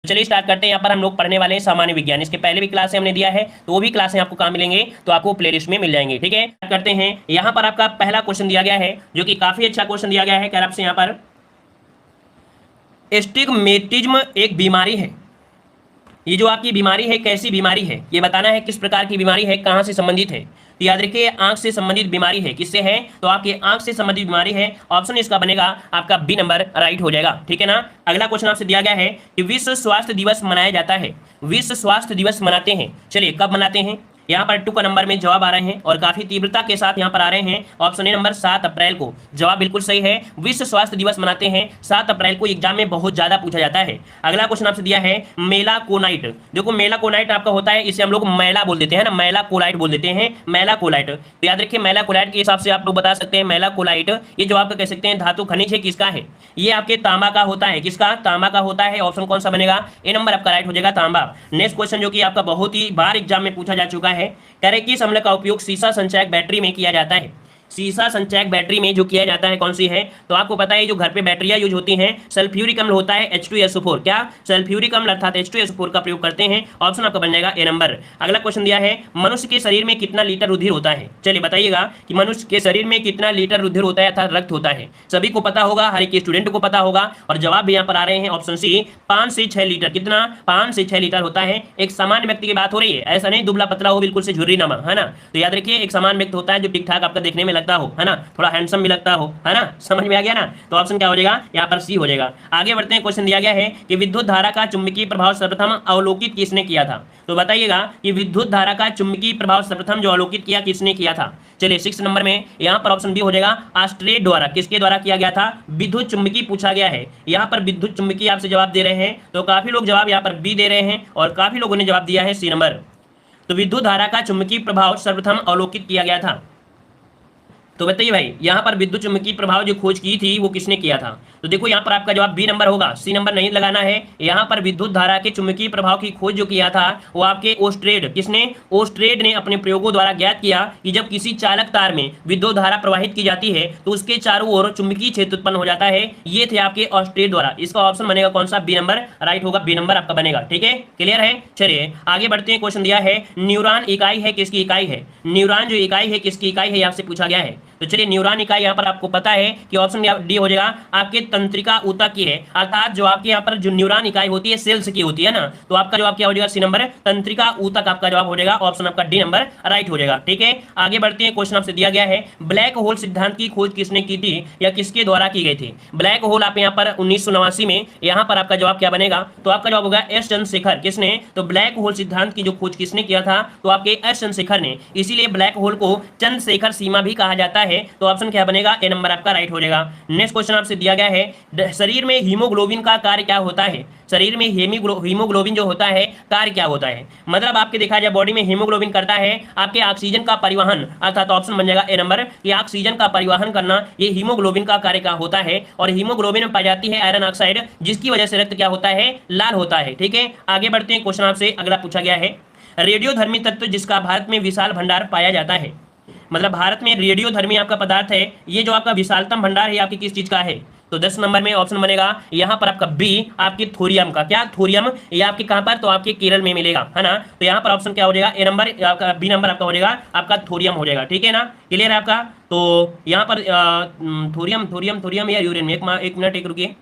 चलिए स्टार्ट करते हैं। यहाँ पर हम लोग पढ़ने वाले हैं सामान्य विज्ञान। इसके पहले भी क्लास हमने दिया है, तो वो भी क्लासें आपको कहाँ मिलेंगे, तो आपको प्लेलिस्ट में मिल जाएंगे। ठीक है, करते हैं। यहाँ पर आपका पहला क्वेश्चन दिया गया है, जो कि काफी अच्छा क्वेश्चन दिया गया है। कह रहा आपसे यहाँ पर एस्टिग्मेटिज्म एक बीमारी है। ये जो आपकी बीमारी है कैसी बीमारी है ये बताना है, किस प्रकार की बीमारी है, कहाँ से संबंधित है। तो याद रखिए आंख से संबंधित बीमारी है। किससे है, तो आपकी आंख से संबंधित बीमारी है। ऑप्शन इसका बनेगा आपका बी नंबर राइट हो जाएगा। ठीक है ना। अगला क्वेश्चन आपसे दिया गया है कि विश्व स्वास्थ्य दिवस मनाया जाता है। विश्व स्वास्थ्य दिवस मनाते हैं, चलिए कब मनाते हैं। यहाँ पर 2 का नंबर में जवाब आ रहे हैं और काफी तीव्रता के साथ यहाँ पर आ रहे हैं। ऑप्शन ए नंबर 7 अप्रैल को जवाब बिल्कुल सही है। विश्व स्वास्थ्य दिवस मनाते हैं 7 अप्रैल को। एग्जाम में बहुत ज्यादा पूछा जाता है। अगला क्वेश्चन आपसे दिया है मेलाकोनाइट। देखो मेलाकोनाइट आपका होता है, इसे हम लोग मैला बोल देते हैं ना, मैलाकोलाइट बोल देते हैं, मैलाकोलाइट। तो याद रखिए मैलाकोलाइट के हिसाब से आप लोग बता सकते हैं मैलाकोलाइट ये जो आपका कह सकते हैं धातु खनिज है, किसका है, ये आपके तांबा का होता है। किसका, तांबा का होता है। ऑप्शन कौन सा बनेगा, ए नंबर आपका राइट हो जाएगा, तांबा। नेक्स्ट क्वेश्चन जो कि आपका बहुत ही बार एग्जाम में पूछा जा चुका है, कह रहे किस अम्ल का उपयोग सीसा संचायक बैटरी में किया जाता है। सीसा संचायक बैटरी में जो किया जाता है कौन सी है, तो आपको पता है जो घर पे बैटरियां यूज होती हैं सल्फ्यूरिक अम्ल होता है H2SO4। क्या, सल्फ्यूरिक अम्ल अर्थात H2SO4 का प्रयोग करते हैं। ऑप्शन आपका बन जाएगा ए नंबर। अगला क्वेश्चन दिया है मनुष्य के शरीर में कितना लीटर रुधिर होता है। चलिए बताइएगा कि मनुष्य के शरीर में कितना लीटर रुधिर होता है अर्थात रक्त होता है। सभी को पता होगा, हर एक स्टूडेंट को पता होगा और जवाब भी यहाँ पर आ रहे हैं। ऑप्शन सी 5 से 6 लीटर। कितना, 5 से 6 लीटर होता है। एक सामान्य व्यक्ति की बात हो रही है, ऐसा नहीं दुबला पतला हो बिल्कुल से झुर्री नमा, है ना। तो याद रखिए एक सामान्य व्यक्ति होता है जो ठीक ठाक आपका देखने में लगता हो, है ना, थोड़ा हैंडसम भी लगता हो, है ना। समझ में आ गया ना। तो ऑप्शन क्या हो जाएगा, यहाँ पर सी हो जाएगा। आगे बढ़ते हैं। क्वेश्चन दिया गया है कि विद्युत धारा का चुंबकीय प्रभाव सर्वप्रथम अवलोकित किसने किया था। तो बताइएगा कि विद्युत धारा का चुंबकीय प्रभाव सर्वप्रथम जो अवलोकित किया किसने किया था। चलिए 6 नंबर में यहाँ पर ऑप्शन बी हो जाएगा ऑस्ट्रेट द्वारा। किसके द्वारा किया गया था, विद्युत चुंबकीय पूछा गया है। यहाँ पर विद्युत चुंबकीय आपसे जवाब दे रहे हैं, तो काफी लोग जवाब यहाँ पर बी दे रहे हैं और काफी लोगों ने जवाब दिया है सी नंबर। तो विद्युत धारा का चुंबकीय प्रभाव सर्वप्रथम अवलोकित किया गया था। तो बताइए भाई यहाँ पर विद्युत चुंबकीय प्रभाव जो खोज की थी वो किसने किया था। तो देखो यहाँ पर आपका जवाब बी नंबर होगा, सी नंबर नहीं लगाना है। यहाँ पर विद्युत धारा के चुंबकीय प्रभाव की खोज जो किया था वो आपके ओस्ट्रेड, किसने, ओस्ट्रेड ने अपने प्रयोगों द्वारा ज्ञात किया कि जब किसी चालक तार में विद्युत धारा प्रवाहित की जाती है तो उसके चारों ओर चुंबकीय क्षेत्र उत्पन्न हो जाता है। ये थे आपके ऑस्ट्रेड द्वारा। इसका ऑप्शन बनेगा कौन सा, बी नंबर राइट होगा, बी नंबर आपका बनेगा। ठीक है, क्लियर है। चलिए आगे बढ़ते हैं। क्वेश्चन दिया है न्यूरॉन इकाई है किसकी इकाई है। न्यूरॉन जो इकाई है किसकी इकाई है आपसे पूछा गया है। तो चलिए न्यूरॉन इकाई यहाँ पर आपको पता है कि ऑप्शन डी हो जाएगा आपके तंत्रिका ऊतक की है। अर्थात जो आपके यहाँ पर जो न्यूरॉन इकाई होती है सेल्स की होती है ना, तो आपका जवाब क्या हो जाएगा, सी नंबर तंत्रिका ऊतक आपका जवाब हो जाएगा। ऑप्शन आपका डी नंबर राइट हो जाएगा। ठीक है, आगे बढ़ते हैं। क्वेश्चन आपसे दिया गया है ब्लैक होल सिद्धांत की खोज किसने की थी या किसके द्वारा की गई थी। ब्लैक होल आप यहाँ पर 1989 में, यहाँ पर आपका जवाब क्या बनेगा, तो आपका जवाब होगा एस चंद्रशेखर। किसने, तो ब्लैक होल सिद्धांत की जो खोज किसने किया था, तो आपके एस चंद्रशेखर ने। इसीलिए ब्लैक होल को चंद्रशेखर सीमा भी कहा जाता है। तो ऑप्शन क्या बनेगा, ए नंबर आपका राइट हो जाएगा। नेक्स्ट क्वेश्चन आपसे दिया गया है शरीर में हीमोग्लोबिन का कार्य क्या होता है। शरीर में हीमोग्लोबिन जो होता है कार्य क्या होता है, मतलब आपके देखा जाए बॉडी में हीमोग्लोबिन करता है आपके ऑक्सीजन का परिवहन, अर्थात ऑप्शन बन जाएगा ए नंबर कि ऑक्सीजन का परिवहन करना ये हीमोग्लोबिन का कार्य क्या होता है। और हीमोग्लोबिन में पाई जाती है आयरन ऑक्साइड, जिसकी वजह से रक्त क्या होता है, लाल होता है। ठीक है, आगे बढ़ते हैं। क्वेश्चन आपसे अगला पूछा गया है रेडियोधर्मी तत्व जिसका भारत में विशाल भंडार पाया जाता है। मतलब भारत में रेडियोधर्मी आपका पदार्थ है, ये जो आपका विशालतम भंडार है आपकी किस चीज का है। तो 10 नंबर में ऑप्शन बनेगा यहाँ पर आपका बी आपके थोरियम का। क्या, थोरियम, ये आपके कहां पर, तो आपके केरल में मिलेगा, है ना। तो यहाँ पर ऑप्शन क्या हो जाएगा, ए नंबर आपका, बी नंबर आपका हो जाएगा आपका थोरियम हो जाएगा। ठीक है ना, क्लियर है आपका। तो यहाँ पर थोरियम या यूरेनियम, एक मिनट एक रुकिए,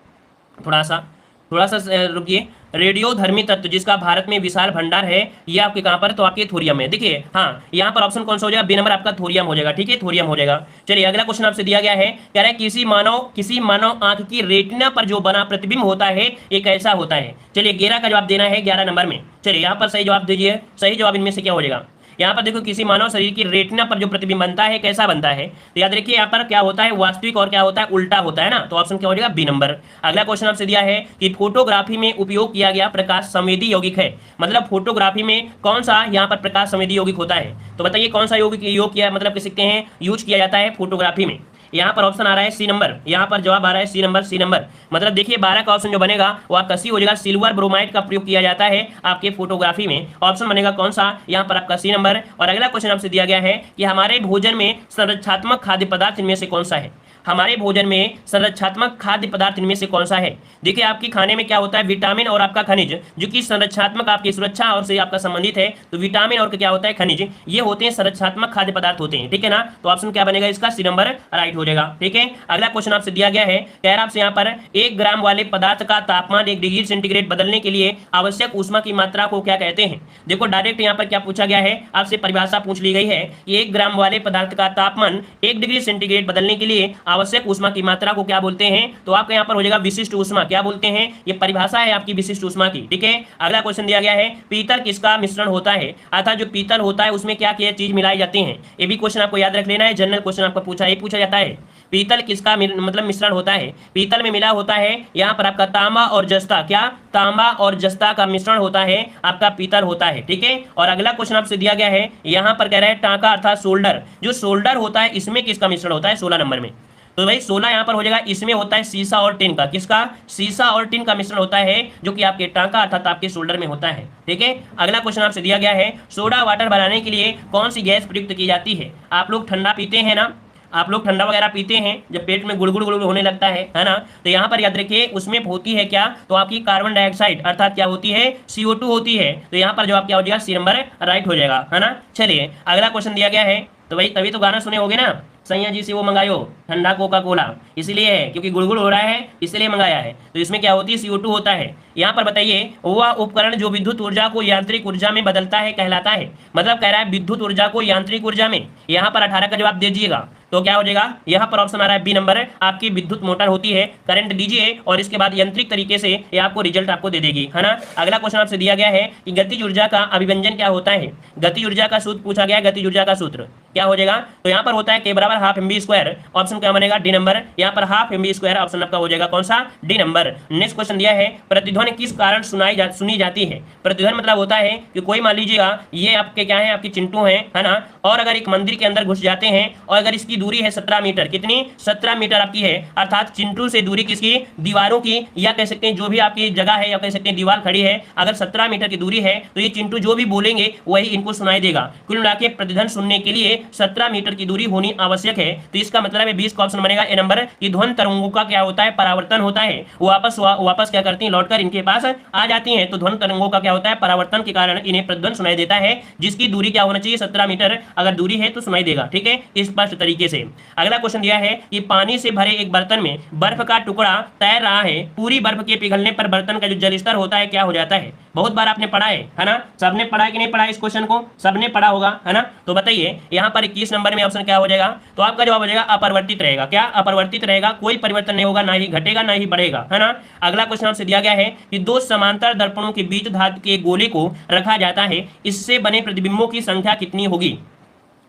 थोड़ा सा रुकिए। रेडियोधर्मी तत्व जिसका भारत में विशाल भंडार है ये आपके कहां पर, तो आपके थोरियम है। देखिए हाँ, यहाँ पर ऑप्शन कौन सा हो जाएगा, बी नंबर आपका थोरियम हो जाएगा। ठीक है, थोरियम हो जाएगा। चलिए अगला क्वेश्चन आपसे दिया गया है, कह रहा है किसी मानव आंख की रेटिना पर जो बना प्रतिबिंब होता है ये कैसा होता है। चलिए 11 का जवाब देना है, 11 नंबर में। चलिए यहाँ पर सही जवाब दीजिए। सही जवाब इनमें से क्या हो जाएगा, यहाँ पर देखो किसी मानव शरीर की रेटिना पर जो प्रतिबिंब बनता है कैसा बनता है। तो याद रखिए यहाँ पर क्या होता है, वास्तविक और क्या होता है, उल्टा होता है ना। तो ऑप्शन क्या हो जाएगा, बी नंबर। अगला क्वेश्चन आपसे दिया है कि फोटोग्राफी में उपयोग किया गया प्रकाश संवेदी यौगिक है। मतलब फोटोग्राफी में कौन सा यहाँ पर प्रकाश संवेदी यौगिक होता है। तो बताइए कौन सा यौगिक योग किया, मतलब कह सकते हैं यूज किया जाता है फोटोग्राफी में। यहाँ पर ऑप्शन आ रहा है सी नंबर, यहाँ पर जवाब आ रहा है सी नंबर। मतलब देखिए 12 का ऑप्शन जो बनेगा वो आपका सी हो जाएगा। सिल्वर ब्रोमाइड का प्रयोग किया जाता है आपके फोटोग्राफी में। ऑप्शन बनेगा कौन सा, यहाँ पर आपका सी नंबर। और अगला क्वेश्चन आपसे दिया गया है कि हमारे भोजन में संरक्षात्मक खाद्य पदार्थ इनमें से कौन सा है। हमारे भोजन में संरक्षात्मक खाद्य पदार्थ इनमें से कौन सा है? देखिए आपकी खाने में क्या होता है, विटामिन और आपका खनिज, जो कि संरक्षात्मक आपकी सुरक्षा और से आपका संबंधित है। तो विटामिन और क्या होता है, खनिज, ये होते हैं संरक्षात्मक खाद्य पदार्थ होते हैं, ठीक है ना। तो ऑप्शन क्या बनेगा इसका, सी नंबर राइट हो जाएगा, ठीक है। अगला क्वेश्चन आपसे दिया गया है, कह रहा आपसे यहाँ पर 1 ग्राम वाले पदार्थ का तापमान 1 डिग्री सेंटीग्रेड बदलने के लिए आवश्यक ऊष्मा की मात्रा को क्या कहते हैं? देखो डायरेक्ट यहाँ पर क्या पूछा गया है, आपसे परिभाषा पूछ ली गई है कि 1 ग्राम वाले पदार्थ का तापमान 1 डिग्री सेंटीग्रेड बदलने के लिए आवश्यक ऊष्मा की मात्रा को क्या बोलते हैं? तो आपका यहाँ पर हो जाएगा विशिष्ट ऊष्मा, क्या बोलते हैं, ये परिभाषा है आपकी विशिष्ट ऊष्मा की, ठीक है। अगला क्वेश्चन दिया गया है, पीतल किसका मिश्रण होता है? अर्थात जो पीतल होता है उसमें क्या क्या चीज मिलाई जाती है? ये भी क्वेश्चन आपको याद रख लेना है, जनरल क्वेश्चन आपका पूछा जाता है। पीतल किसका मतलब मिश्रण होता है? पीतल में मिला होता है यहाँ पर आपका तांबा और जस्ता, क्या, तांबा और जस्ता का मिश्रण होता है आपका पीतल होता है, ठीक है। और अगला क्वेश्चन आपसे दिया गया है, यहाँ पर कह रहा है टांका अर्थात सोल्डर, जो सोल्डर होता है इसमें किसका मिश्रण होता है? 16 नंबर में। तो भाई 16 यहाँ पर हो जाएगा, इसमें होता है सीसा और टिन का, किसका, सीसा और टिन का मिश्रण होता है, जो कि आपके टांका अर्थात आपके शोल्डर में होता है, ठीक है। अगला क्वेश्चन आपसे दिया गया है, सोडा वाटर बनाने के लिए कौन सी गैस प्रयुक्त की जाती है? आप लोग ठंडा पीते हैं ना, आप लोग ठंडा वगैरह पीते हैं जब पेट में गुड़गुड़ गुड़गुड़ होने लगता है ना, तो यहाँ पर याद रखिए उसमें होती है क्या, तो आपकी कार्बन डाइऑक्साइड अर्थात क्या होती है, CO2 होती है। तो यहाँ पर जवाब क्या हो जाएगा, सी नंबर राइट हो जाएगा, है ना। चलिए अगला क्वेश्चन दिया गया है, तो भाई तभी तो गाना सुने होगे ना, सैया जी से वो मंगायो ठंडा कोका कोला, इसलिए है क्योंकि गुड़गुड़ हो रहा है इसलिए मंगाया है। तो इसमें क्या होती है, CO2 होता है। यहाँ पर बताइए, वह उपकरण जो विद्युत ऊर्जा को यांत्रिक ऊर्जा में बदलता है कहलाता है। मतलब कह रहा है विद्युत ऊर्जा को यांत्रिक ऊर्जा में, यहाँ पर 18 का जवाब दे दीजिएगा, तो क्या हो जाएगा, यहाँ पर ऑप्शन आ रहा है बी नंबर, आपकी विद्युत मोटर होती है, करंट दीजिए और इसके बाद यांत्रिक तरीके से ये आपको रिजल्ट आपको दे देगी, है ना। अगला क्वेश्चन आपसे दिया गया है कि गतिज ऊर्जा का अभिव्यंजन क्या होता है? गतिज ऊर्जा का सूत्र पूछा गया है, गतिज ऊर्जा का सूत्र क्या हो जाएगा, तो यहाँ पर होता है K बराबर हाफ mv², ऑप्शन क्या बनेगा, डी नंबर। यहाँ पर हाफ mv² ऑप्शन आपका हो जाएगा कौन सा, डी नंबर। नेक्स्ट क्वेश्चन दिया है, प्रतिध्वनि किस कारण सुनी जाती है? प्रतिध्वनि मतलब होता है कि कोई मान लीजिएगा ये आपके क्या है, आपकी चिंटू है ना, और अगर एक मंदिर के अंदर घुस जाते हैं और अगर इसकी दूरी है 17 मीटर, कितनी, 17 मीटर आपकी है, अर्थात चिंटू से दूरी किसकी, दीवारों की, या कह सकते हैं जो भी आपकी जगह है या कह सकते हैं दीवार खड़ी है, अगर 17 मीटर की दूरी है तो ये चिंटू जो भी बोलेंगे वही इनको सुनाई देगा। कुल मिला के प्रतिध्वनि सुनने के लिए 17 मीटर की दूरी होनी आवश्यक है। तो इसका मतलब है 20 का ऑप्शन बनेगा ए नंबर, कि ध्वनि तरंगों का क्या होता है, परावर्तन होता है, वापस क्या करती है, लौटकर इनके पास आ जाती है। तो ध्वनि तरंगों का क्या होता है, परावर्तन के कारण इन्हें प्रतिध्वनि सुनाई देता है, जिसकी दूरी क्या होना चाहिए, 17 मीटर अगर दूरी है तो सुनाई देगा, ठीक है, स्पष्ट तरीके से। अगला क्वेश्चन दिया है कि पानी से भरे एक बर्तन में बर्फ का टुकड़ा तैर रहा है, पूरी बर्फ के पिघलने पर बर्तन का जो जल स्तर होता है क्या हो जाता है? बहुत बार आपने पढ़ा है ना, सबने पढ़ा है कि नहीं पढ़ा इस क्वेश्चन को, सबने पढ़ा होगा, है ना। तो बताइए यहाँ पर 21 नंबर में ऑप्शन क्या हो जाएगा, तो आपका जवाब हो जाएगा अपरिवर्तित रहेगा, क्या, अपरिवर्तित रहेगा, कोई परिवर्तन नहीं होगा, ना ही घटेगा ना ही बढ़ेगा, है ना। अगला क्वेश्चन आपसे दिया गया है कि 2 समांतर दर्पणों के बीच धातु के गोले को रखा जाता है, इससे बने प्रतिबिंबों की संख्या कितनी होगी?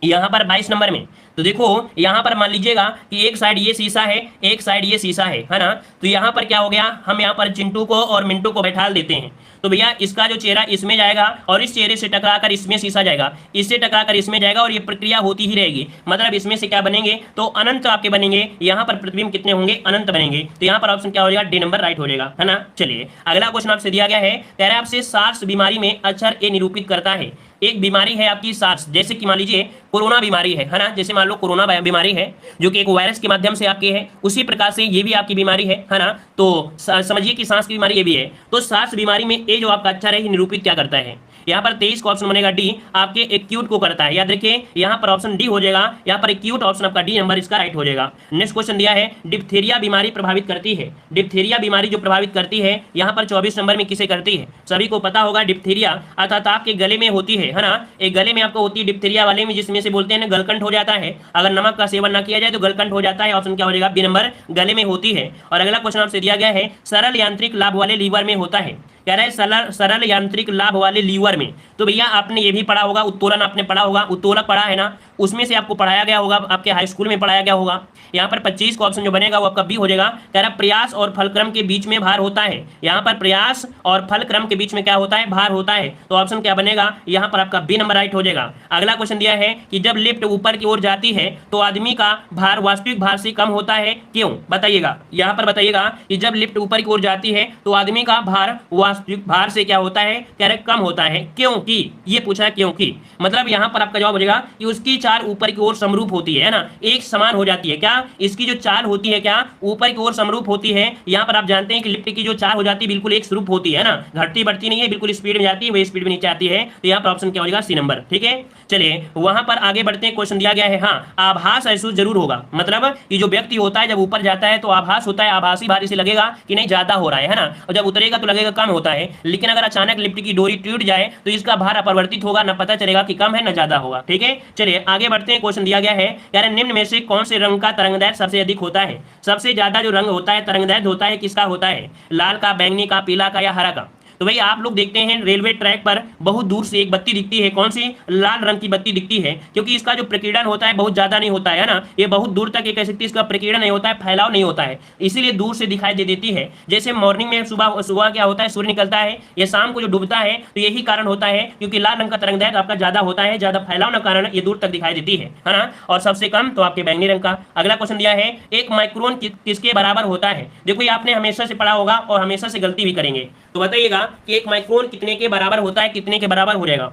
यहाँ पर 22 नंबर में। तो देखो यहाँ पर मान लीजिएगा कि एक साइड ये शीशा है, एक साइड ये शीशा है ना। तो यहाँ पर क्या हो गया, हम यहाँ पर चिंटू को और मिंटू को बैठा देते हैं, तो भैया इसका जो चेहरा इसमें जाएगा और इस चेहरे से टकराकर इसमें शीशा जाएगा, इससे टकराकर इसमें जाएगा और ये प्रक्रिया होती ही रहेगी। मतलब इसमें से क्या बनेंगे, तो अनंत आपके बनेंगे। यहाँ पर प्रतिबिंब कितने होंगे, अनंत बनेंगे। तो यहाँ पर ऑप्शन क्या हो जाएगा, डी नंबर राइट हो जाएगा, है ना। चलिए अगला क्वेश्चन आपसे दिया गया है, कह रहा है आपसे सार्स बीमारी में अक्षर ए निरूपित करता है। एक बीमारी है आपकी सार्स, जैसे कि मान लीजिए कोरोना बीमारी है ना, जैसे मान लो कोरोना बीमारी है जो कि एक वायरस के माध्यम से आपकी है, उसी प्रकार से ये भी आपकी बीमारी है ना। तो समझिए कि सांस की बीमारी ये भी है। तो सांस बीमारी में ए जो आपका अक्षर है निरूपित क्या करता है? यहाँ पर 23 का ऑप्शन बनेगा डी, आपके एक्यूट को करता है। याद रखिए यहाँ पर ऑप्शन डी हो जाएगा, यहाँ पर एक्यूट ऑप्शन आपका डी नंबर इसका राइट हो जाएगा। नेक्स्ट क्वेश्चन दिया है, डिप्थीरिया बीमारी प्रभावित करती है। डिप्थीरिया बीमारी जो प्रभावित करती है यहाँ पर 24 नंबर में किसे करती है? सभी को पता होगा, डिप्थीरिया अर्थात आपके गले में होती है ना, एक गले में आपको होती है डिप्थीरिया वाले में, जिसमें से बोलते हैं ना गलकंठ हो जाता है, अगर नमक का सेवन ना किया जाए तो गलकंठ हो जाता है। ऑप्शन क्या हो जाएगा, बी नंबर, गले में होती है। और अगला क्वेश्चन आपसे दिया गया है, सरल यांत्रिक लाभ वाले लीवर में होता है। कह रहा है सरल यांत्रिक लाभ वाले लीवर में। तो भैया आपने ये भी पढ़ा होगा, उत्तोलन आपने पढ़ा होगा, उत्तोलक पढ़ा है ना, उसमें से आपको पढ़ाया गया होगा, आपके हाई स्कूल में पढ़ाया गया होगा। यहाँ पर 25 का ऑप्शन जो बनेगा वो आपका बी हो जाएगा। कह रहा प्रयास और फलक्रम के बीच में भार होता है। यहाँ पर प्रयास और फलक्रम के बीच में क्या होता है, भार होता है। तो ऑप्शन क्या बनेगा, यहाँ पर आपका बी नंबर राइट हो जाएगा। अगला क्वेश्चन दिया है कि जब लिफ्ट ऊपर की ओर जाती है तो आदमी का भार वास्तविक भार से कम होता है, क्यों? बताइएगा, यहाँ पर बताइएगा कि जब लिफ्ट ऊपर की ओर जाती है तो आदमी का भार वास्तविक भार से क्या होता है, कह रहे कम होता है, क्योंकि ये पूछा है क्योंकि। मतलब यहाँ पर आपका जवाब हो जाएगा कि उसकी चाल ऊपर की ओर समरूप होती है ना, एक समान हो जाती है। क्या इसकी जो चाल होती है क्या ऊपर की ओर समरूप होती है। यहाँ पर आप जानते हैं कि लिफ्ट की जो चाल हो जाती है बिल्कुल एक स्वरूप होती है ना, घटती बढ़ती नहीं है, बिल्कुल स्पीड में जाती है वही स्पीड में नीचे आती है। तो यहाँ पर ऑप्शन क्या हो जाएगा सी नंबर। ठीक है, चलिए वहां पर आगे बढ़ते हैं। क्वेश्चन दिया गया है, हाँ आभास महसूस जरूर होगा, मतलब कि जो व्यक्ति होता है जब ऊपर जाता है तो आभास होता है, आभासी भारी से लगेगा कि नहीं ज्यादा हो रहा है ना, और जब उतरेगा तो लगेगा कम होता है। लेकिन अगर अचानक लिफ्ट की डोरी टूट जाए तो इसका भार अपरिवर्तित होगा, ना पता चलेगा कि कम है ना ज्यादा होगा। ठीक है, चलिए आगे बढ़ते हैं। क्वेश्चन दिया गया है यार निम्न में से कौन से रंग का तरंगदैर्घ्य सबसे अधिक होता है। सबसे ज्यादा जो रंग होता है तरंगदैर्घ्य होता है किसका होता है, लाल का, बैंगनी का, पीला का या हरा का। तो भाई आप लोग देखते हैं रेलवे ट्रैक पर बहुत दूर से एक बत्ती दिखती है, कौन सी, लाल रंग की बत्ती दिखती है, क्योंकि इसका जो प्रकीर्णन होता है बहुत ज्यादा नहीं होता है ना, ये बहुत दूर तक ये कह सकती है इसका प्रकीर्णन नहीं होता है, फैलाव नहीं होता है, इसीलिए दूर से दिखाई दे देती है। जैसे मॉर्निंग में सुबह सुबह क्या होता है सूर्य निकलता है, ये शाम को जो डूबता है, तो यही कारण होता है क्योंकि लाल रंग का तरंगदैर्घ्य आपका ज्यादा होता है, ज्यादा फैलाव के कारण ये दूर तक दिखाई देती है ना, और सबसे कम तो आपके बैंगनी रंग का। अगला क्वेश्चन दिया है एक माइक्रोन किसके बराबर होता है। देखो ये आपने हमेशा से पढ़ा होगा और हमेशा से गलती भी करेंगे, तो बताइएगा कि एक माइक्रोन कितने के बराबर होता है, कितने के बराबर हो जाएगा।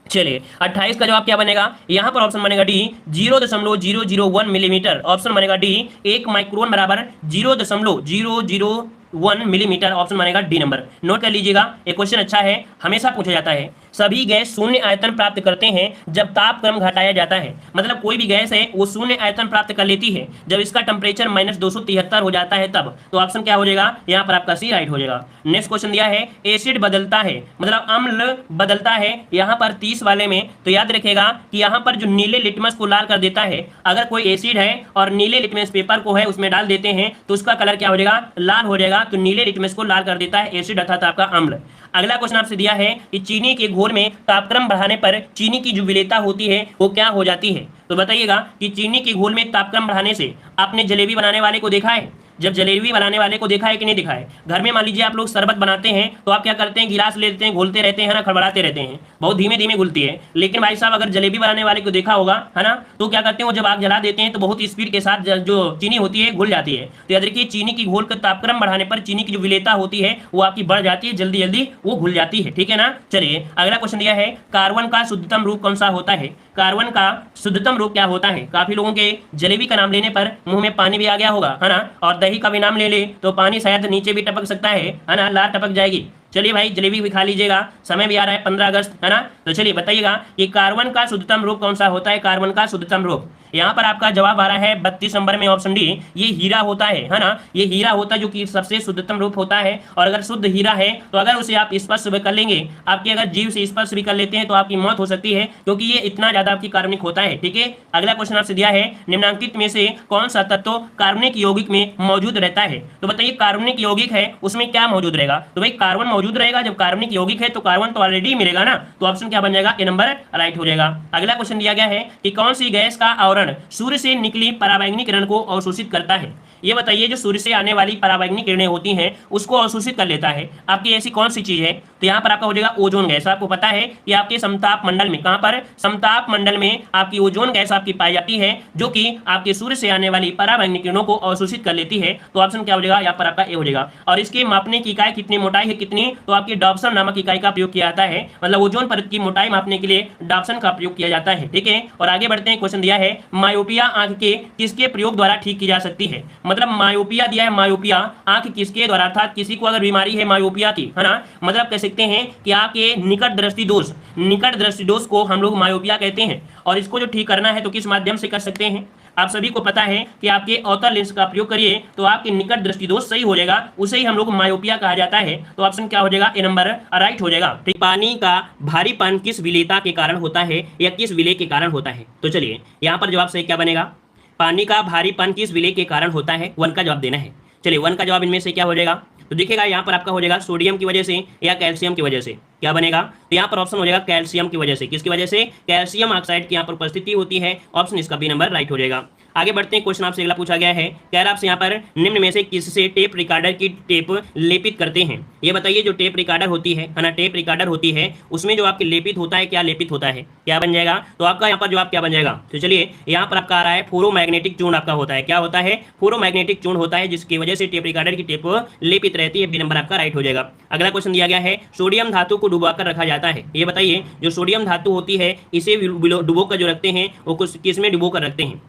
चलिए 28 का जवाब क्या बनेगा, यहां पर ऑप्शन बनेगा डी 0.001 मिलीमीटर। ऑप्शन बनेगा डी, एक माइक्रोन बराबर 0.001 मिलीमीटर। ऑप्शन बनेगा डी नंबर। नोट कर लीजिएगा, एक क्वेश्चन अच्छा है, हमेशा पूछा जाता है। सभी गैस शून्य आयतन प्राप्त करते हैं जब तापक्रम घटाया जाता है, मतलब कोई भी गैस है वो शून्य आयतन प्राप्त कर लेती है जब इसका टेम्परेचर -273 हो जाता है तब। तो ऑप्शन क्या हो जाएगा, यहाँ पर आपका सी राइट हो जाएगा। नेक्स्ट क्वेश्चन दिया है एसिड बदलता है, मतलब अम्ल बदलता है, यहाँ पर 30 वाले में। तो याद रखेगा कि यहाँ पर जो नीले लिटमस को लाल कर देता है, अगर कोई एसिड है और नीले लिटमस पेपर को है उसमें डाल देते हैं तो उसका कलर क्या हो जाएगा, लाल हो जाएगा। तो नीले लिटमस को लाल कर देता है एसिड अर्थात आपका अम्ल। अगला क्वेश्चन आपसे दिया है कि चीनी के घोल में तापक्रम बढ़ाने पर चीनी की जो विलेयता होती है वो क्या हो जाती है। तो बताइएगा कि चीनी के घोल में तापक्रम बढ़ाने से आपने जलेबी बनाने वाले को देखा है, जब जलेबी बनाने वाले को देखा है कि नहीं देखा है। घर में मान लीजिए आप लोग शरबत बनाते हैं तो आप क्या करते हैं, गिलास ले लेते हैं, घोलते रहते हैं ना, खड़बड़ाते रहते हैं, बहुत धीमे धीमे घुलती है। लेकिन भाई साहब अगर जलेबी बनाने वाले को देखा होगा है ना, तो क्या करते हैं वो जब आग जला देते हैं तो बहुत स्पीड के साथ जो चीनी होती है घुल जाती है। तो याद रखिए चीनी की घोल का तापक्रम बढ़ाने पर चीनी की जो विलेयता होती है वो आपकी बढ़ जाती है, जल्दी जल्दी वो घुल जाती है। ठीक है ना, चलिए अगला क्वेश्चन दिया है कार्बन का शुद्धतम रूप कौन सा होता है। कार्बन का शुद्धतम रूप क्या होता है। काफी लोगों के जलेबी का नाम लेने पर मुंह में पानी भी आ गया होगा है ना, और दही का भी नाम ले ले तो पानी शायद नीचे भी टपक सकता है ना, लार टपक जाएगी। चलिए भाई जलेबी भी खा लीजिएगा, समय भी आ रहा है 15 अगस्त है ना। तो चलिए बताइएगा कि कार्बन का शुद्धतम रूप कौन सा होता है। कार्बन का शुद्धतम रूप यहाँ पर आपका जवाब आ रहा है 32 नंबर में, ऑप्शन डी, ये हीरा होता है ना, ये हीरा होता है जो कि सबसे शुद्धतम रूप होता है। और अगर शुद्ध हीरा है तो अगर उसे आप स्पर्श कर लेंगे, आपके अगर जीव से स्पर्श भी कर लेते हैं तो आपकी मौत हो सकती है, क्योंकि ये इतना ज्यादा आपकी कार्बनिक होता है। ठीक है, अगला क्वेश्चन आपसे दिया है निम्नांकित में से कौन सा तत्व कार्बनिक यौगिक में मौजूद रहता है। तो बताइए कार्बनिक यौगिक है उसमें क्या मौजूद रहेगा। तो भाई कार्बन मौजूद रहेगा, जब कार्बनिक यौगिक है तो कार्बन तो ऑलरेडी मिलेगा ना, तो ऑप्शन क्या बन जाएगा, ए नंबर राइट हो जाएगा। अगला क्वेश्चन दिया गया है कि कौन सी गैस का आवरण सूर्य से निकली पराबैंगनी किरण को अवशोषित करता है। ये बताइए जो सूर्य से आने वाली पराबैंगनी किरणें होती हैं उसको अवशोषित कर लेता है, आपकी ऐसी कौन सी चीज है। तो यहाँ पर आपका हो जाएगा ओजोन गैस। आपको पता है कि आपके समताप मंडल में, कहां पर, समताप मंडल में आपकी ओजोन गैस आपकी पाई जाती है जो कि आपके सूर्य से आने वाली पराबैंगनी किरणों को अवशोषित कर लेती है। तो ऑप्शन क्या हो जाएगा, यहाँ पर आपका ए हो जाएगा। और इसके मापने की इकाई कितनी मोटाई है, कितनी, तो आपकी डॉप्सन नामक इकाई का प्रयोग किया जाता है, मतलब ओजोन परत की मोटाई मापने के लिए डॉप्सन का प्रयोग किया जाता है। ठीक है, और आगे बढ़ते हैं। क्वेश्चन दिया है मायोपिया आंख के किसके प्रयोग द्वारा ठीक की जा सकती है। मतलब मायोपिया दिया है, मायोपिया आंख किसके द्वारा, अर्थात किसी को अगर बीमारी है मायोपिया की है ना, मतलब कह सकते हैं कि आपके निकट दृष्टि दोष, निकट दृष्टि दोष को हम लोग मायोपिया कहते हैं। और इसको जो ठीक करना है तो किस माध्यम से कर सकते हैं, आप सभी को पता है कि आपके अवतल लेंस का प्रयोग करिए तो आपके निकट दृष्टि दोष सही हो जाएगा, उसे ही हम लोग मायोपिया कहा जाता है। तो ऑप्शन क्या हो जाएगा, ए नंबर राइट हो जाएगा। ठीक, पानी का भारीपन किस विलेयता के कारण होता है या किस विलेय के कारण होता है। तो चलिए यहाँ पर जवाब सही क्या बनेगा, पानी का भारीपन किस विलेय के कारण होता है, 1 का जवाब देना है। चलिए 1 का जवाब इनमें से क्या हो जाएगा, तो देखिएगा यहाँ पर आपका हो जाएगा सोडियम की वजह से या कैल्शियम की वजह से। क्या बनेगा, तो यहाँ पर ऑप्शन हो जाएगा कैल्शियम की वजह से। किसकी वजह से, कैल्शियम ऑक्साइड की यहाँ पर उपस्थिति होती है। ऑप्शन इसका बी नंबर राइट हो जाएगा। आगे बढ़ते हैं, क्वेश्चन आपसे अगला पूछा गया है, कह रहा आपसे यहाँ पर निम्न में से किससे टेप रिकॉर्डर की टेप लेपित करते हैं। ये बताइए जो टेप रिकॉर्डर होती है ना, टेप रिकॉर्डर होती है उसमें जो आपकी लेपित होता है, क्या लेपित होता है, क्या बन जाएगा, तो आपका यहाँ पर जवाब क्या बन जाएगा। तो चलिए यहाँ पर आपका आ रहा है फोरोमैग्नेटिक चूर्ण आपका होता है। क्या होता है, फोरोमैग्नेटिक चूर्ण होता है, जिसकी वजह से टेप रिकॉर्डर की टेप लेपित रहती है। बी नंबर आपका राइट हो जाएगा। अगला क्वेश्चन दिया गया है सोडियम धातु को डुबाकर रखा जाता है? ये बताइए, जो सोडियम धातु होती है इसे डुबो कर जो रखते हैं वो किस में डुबो कर रखते हैं?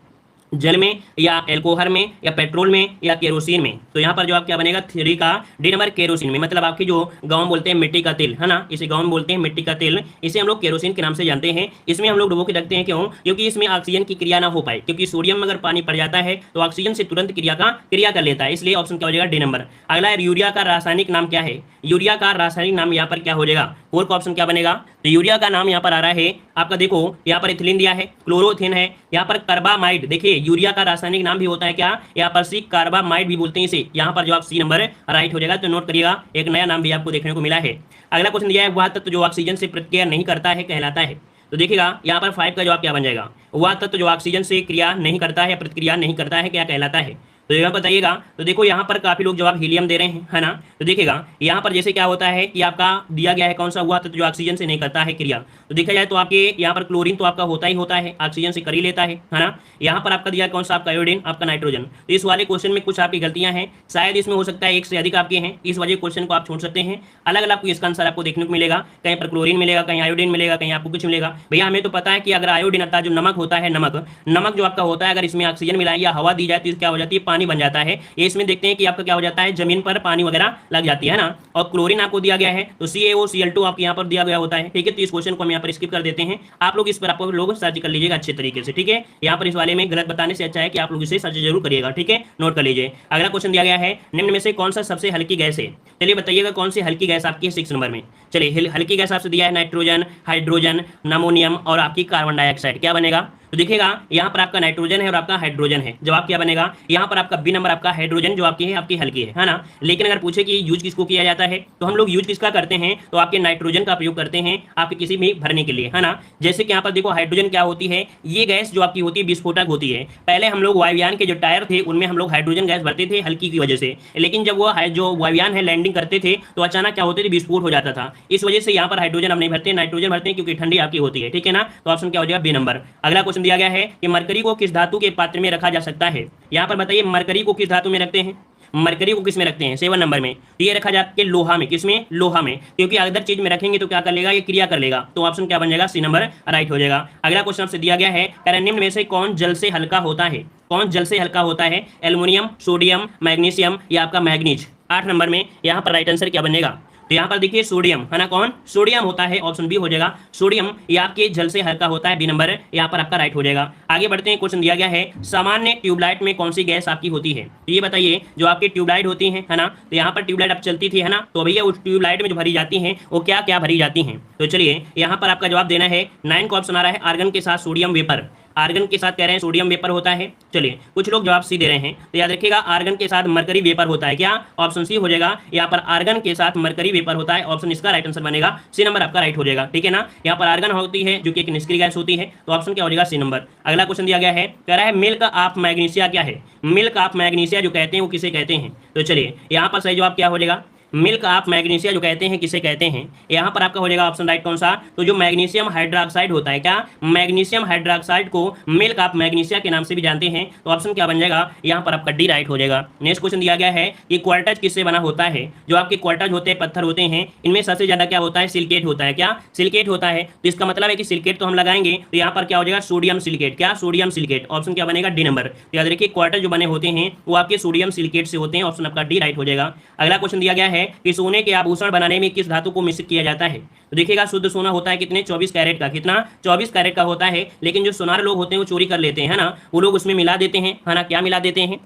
जल में या एल्कोहल में या पेट्रोल में या केरोसिन में? तो यहाँ पर जवाब क्या बनेगा? 3 का डी नंबर केरोसिन में। मतलब आपकी जो गाँव में बोलते हैं मिट्टी का तेल है ना, इसे गाँव में बोलते हैं मिट्टी का तेल, इसे हम लोग केरोसिन के नाम से जानते हैं। इसमें हम लोग डुबो के रखते हैं, क्यों? क्योंकि इसमें ऑक्सीजन की क्रिया ना हो पाए, क्योंकि सोडियम में अगर पानी पड़ जाता है तो ऑक्सीजन से तुरंत क्रिया कर लेता है, इसलिए ऑप्शन क्या हो जाएगा? D number. अगला है यूरिया का रासायनिक नाम क्या है? यूरिया का रासायनिक नाम यहाँ पर क्या हो जाएगा? 4 का ऑप्शन क्या बनेगा? तो यूरिया का नाम यहाँ पर आ रहा है आपका, देखो यहाँ पर इथिलीन दिया है, क्लोरोथिन है, यहाँ पर कार्बामाइड। देखिए यूरिया का रासायनिक नाम भी होता है क्या? यहाँ पर सी कार्बामाइड भी बोलते हैं इसे। यहाँ पर जवाब सी नंबर राइट हो जाएगा। तो नोट करिएगा, एक नया नाम भी आपको देखने को मिला है। अगला क्वेश्चन दिया है, वह तत्व जो ऑक्सीजन से प्रतिक्रिया नहीं करता है कहलाता है? तो देखिएगा यहाँ पर 5 का जवाब क्या बन जाएगा? वह तत्व जो ऑक्सीजन से क्रिया नहीं करता है, प्रतिक्रिया नहीं करता है, क्या कहलाता है? तो यह बताइएगा। तो देखो यहाँ पर काफी लोग जवाब हीलियम दे रहे हैं, है ना। तो देखिएगा यहाँ पर जैसे क्या होता है कि आपका दिया गया है कौन सा हुआ तो जो ऑक्सीजन से नहीं करता है क्रिया। तो देखा जाए तो आपके यहाँ पर क्लोरीन तो आपका होता ही होता है, ऑक्सीजन से कर ही लेता है ना। यहाँ पर आपका दिया कौन सा? आपका आयोडीन, आपका नाइट्रोजन। तो इस वाले क्वेश्चन में कुछ आपकी गलतियां हैं, शायद इसमें हो सकता है एक से अधिक आपके हैं, इस वजह क्वेश्चन को आप छोड़ सकते हैं। अलग अलग आपको इसका आंसर आपको देखने को मिलेगा, कहीं पर क्लोरीन मिलेगा, कहीं आयोडीन मिलेगा, कहीं आपको कुछ मिलेगा। भैया हमें तो पता है कि अगर आयोडीन अर्थात जो नमक होता है, नमक जो आपका होता है, अगर इसमें ऑक्सीजन मिलाए या हवा दी जाए तो क्या हो जाती है? पानी बन जाता है। ये इसमें देखते हैं कि आपका क्या हो जाता है? जमीन पर पानी वगैरह लग जाती है ना। और क्लोरीन आपको दिया गया है तो CaO Cl2 आपके यहाँ पर दिया गया होता है, ठीक है। तो इस क्वेश्चन को हम यहाँ पर स्किप कर देते हैं, आप लोग इस पर आपको लोग सर्च कर लीजिएगा अच्छे तरीके से, ठीक है। यहाँ पर इस वाले में गलत बताने से अच्छा है कि आप लोग इसे सर्च जरूर करिएगा, ठीक है, नोट कर लीजिए। अगला क्वेश्चन दिया गया है, निम्न में से कौन सा सबसे हल्की गैस है? चलिए बताइएगा कौन सी हल्की गैस आपकी है 6 नंबर में। चलिए हल्की गैस आपसे दिया है नाइट्रोजन, हाइड्रोजन, अमोनियम और आपकी कार्बन डाइऑक्साइड, क्या बनेगा? तो देखिएगा यहाँ पर आपका नाइट्रोजन है और आपका हाइड्रोजन है, जवाब क्या बनेगा? यहाँ पर आपका बी नंबर आपका हाइड्रोजन जो आपकी है आपकी हल्की है ना। लेकिन अगर पूछे कि यूज किसको किया जाता है तो हम लोग यूज किसका करते हैं? तो आपके नाइट्रोजन का प्रयोग करते हैं आपके किसी भी भरने के लिए, है ना। जैसे कि यहाँ पर देखो हाइड्रोजन क्या होती है, ये गैस जो आपकी होती है विस्फोटक होती है। पहले हम लोग वायुयान के जो टायर थे उनमें हम लोग हाइड्रोजन गैस भरते थे हल्की की वजह से, लेकिन जब वो जो वायुयान है लैंडिंग करते थे तो अचानक क्या होते थे? विस्फोट हो जाता था। इस वजह से यहाँ पर हाइड्रोजन हम नहीं भरते, नाइट्रोजन भरते हैं क्योंकि ठंडी आपकी होती है, ठीक है ना। तो ऑप्शन क्या हो जाएगा? B number. अगला क्वेश्चन दिया गया है कि मरकरी को किस धातु के पात्र में रखा जा सकता है? यहाँ पर बताइए मरकरी को किस धातु में रखते हैं? मरकरी को किस में रखते हैं? 7 नंबर में। तो ये रखा जाता है लोहा में। किसमें? लोहा में, क्योंकि अदर चीज में रखेंगे तो क्या कर लेगा? ये क्रिया कर लेगा। तो ऑप्शन क्या बन जाएगा? सी नंबर राइट हो जाएगा। अगला क्वेश्चन आपसे दिया गया है, निम्न में से कौन जल से हल्का होता है? कौन जल से हल्का होता है? एल्युमिनियम, सोडियम, मैग्नीशियम या आपका मैग्नीज? 8 नंबर में यहाँ पर राइट आंसर क्या बनेगा? तो यहाँ पर देखिए सोडियम, है ना। कौन? सोडियम होता है, ऑप्शन बी हो जाएगा। सोडियम ये आपके जल से हल्का होता है, बी नंबर यहाँ पर आपका राइट हो जाएगा। आगे बढ़ते हैं, क्वेश्चन दिया गया है, सामान्य ट्यूबलाइट में कौन सी गैस आपकी होती है? तो ये बताइए जो आपकी ट्यूबलाइट होती है ना, तो यहाँ पर ट्यूबलाइट अब चलती थी, है ना। तो भैया उस ट्यूबलाइट में जो भरी जाती है वो क्या क्या भरी जाती हैं? तो चलिए यहाँ पर आपका जवाब देना है। 9 का ऑप्शन आ रहा है, आर्गन के साथ सोडियम वेपर। आर्गन के साथ कह रहे हैं सोडियम वेपर होता है। चलिए कुछ लोग जवाब सी दे रहे हैं, तो याद रखिएगा आर्गन के साथ मरकरी वेपर होता है, क्या? ऑप्शन सी हो जाएगा। यहाँ पर आर्गन के साथ मरकरी वेपर होता है, ऑप्शन इसका राइट आंसर बनेगा, सी नंबर आपका राइट हो जाएगा, ठीक है ना। यहाँ पर आर्गन होती है जो कि एक निष्क्रिय गैस होती है, तो ऑप्शन क्या हो जाएगा? सी नंबर। अगला क्वेश्चन दिया गया है, कह रहा है मिल्क ऑफ मैग्नीशिया क्या है? मिल्क ऑफ मैग्नीशिया जो कहते हैं वो किसे कहते हैं? तो चलिए यहाँ पर सही जवाब क्या हो जाएगा? मिल्क ऑफ मैग्नीशिया जो कहते हैं किसे कहते हैं? यहाँ पर आपका हो जाएगा ऑप्शन राइट कौन सा? तो जो मैग्नीशियम हाइड्रोक्साइड होता है, क्या? मैग्नीशियम हाइड्रोक्साइड को मिल्क ऑफ मैग्नीशिया के नाम से भी जानते हैं, तो ऑप्शन क्या बन जाएगा? यहाँ पर आपका डी राइट हो जाएगा। नेक्स्ट क्वेश्चन दिया गया है कि क्वार्टज किससे बना होता है? जो आपके क्वार्टज होते हैं, पत्थर होते हैं, इनमें सबसे ज्यादा क्या होता है? सिलिकेट होता है, क्या? सिलिकेट होता है। तो इसका मतलब है कि सिलिकेट तो हम लगाएंगे, तो यहाँ पर क्या हो जाएगा? सोडियम सिलिकेट, क्या? सोडियम सिलिकेट, ऑप्शन क्या बनेगा? D number. तो याद रखिए क्वार्टज जो बने होते हैं वो आपके सोडियम सिलिकेट से होते हैं, ऑप्शन आपका डी राइट हो जाएगा। अगला क्वेश्चन दिया गया है कि सोने के आभूषण बनाने में किस धातु को मिश्रित किया जाता है? तो देखिएगा शुद्ध सोना होता है कितने? 24 कैरेट का। कितना? 24 कैरेट का होता है, लेकिन जो सोनार लोग होते हैं वो चोरी कर लेते हैं, है ना। वो लोग उसमें मिला देते हैं, है ना। क्या मिला देते हैं?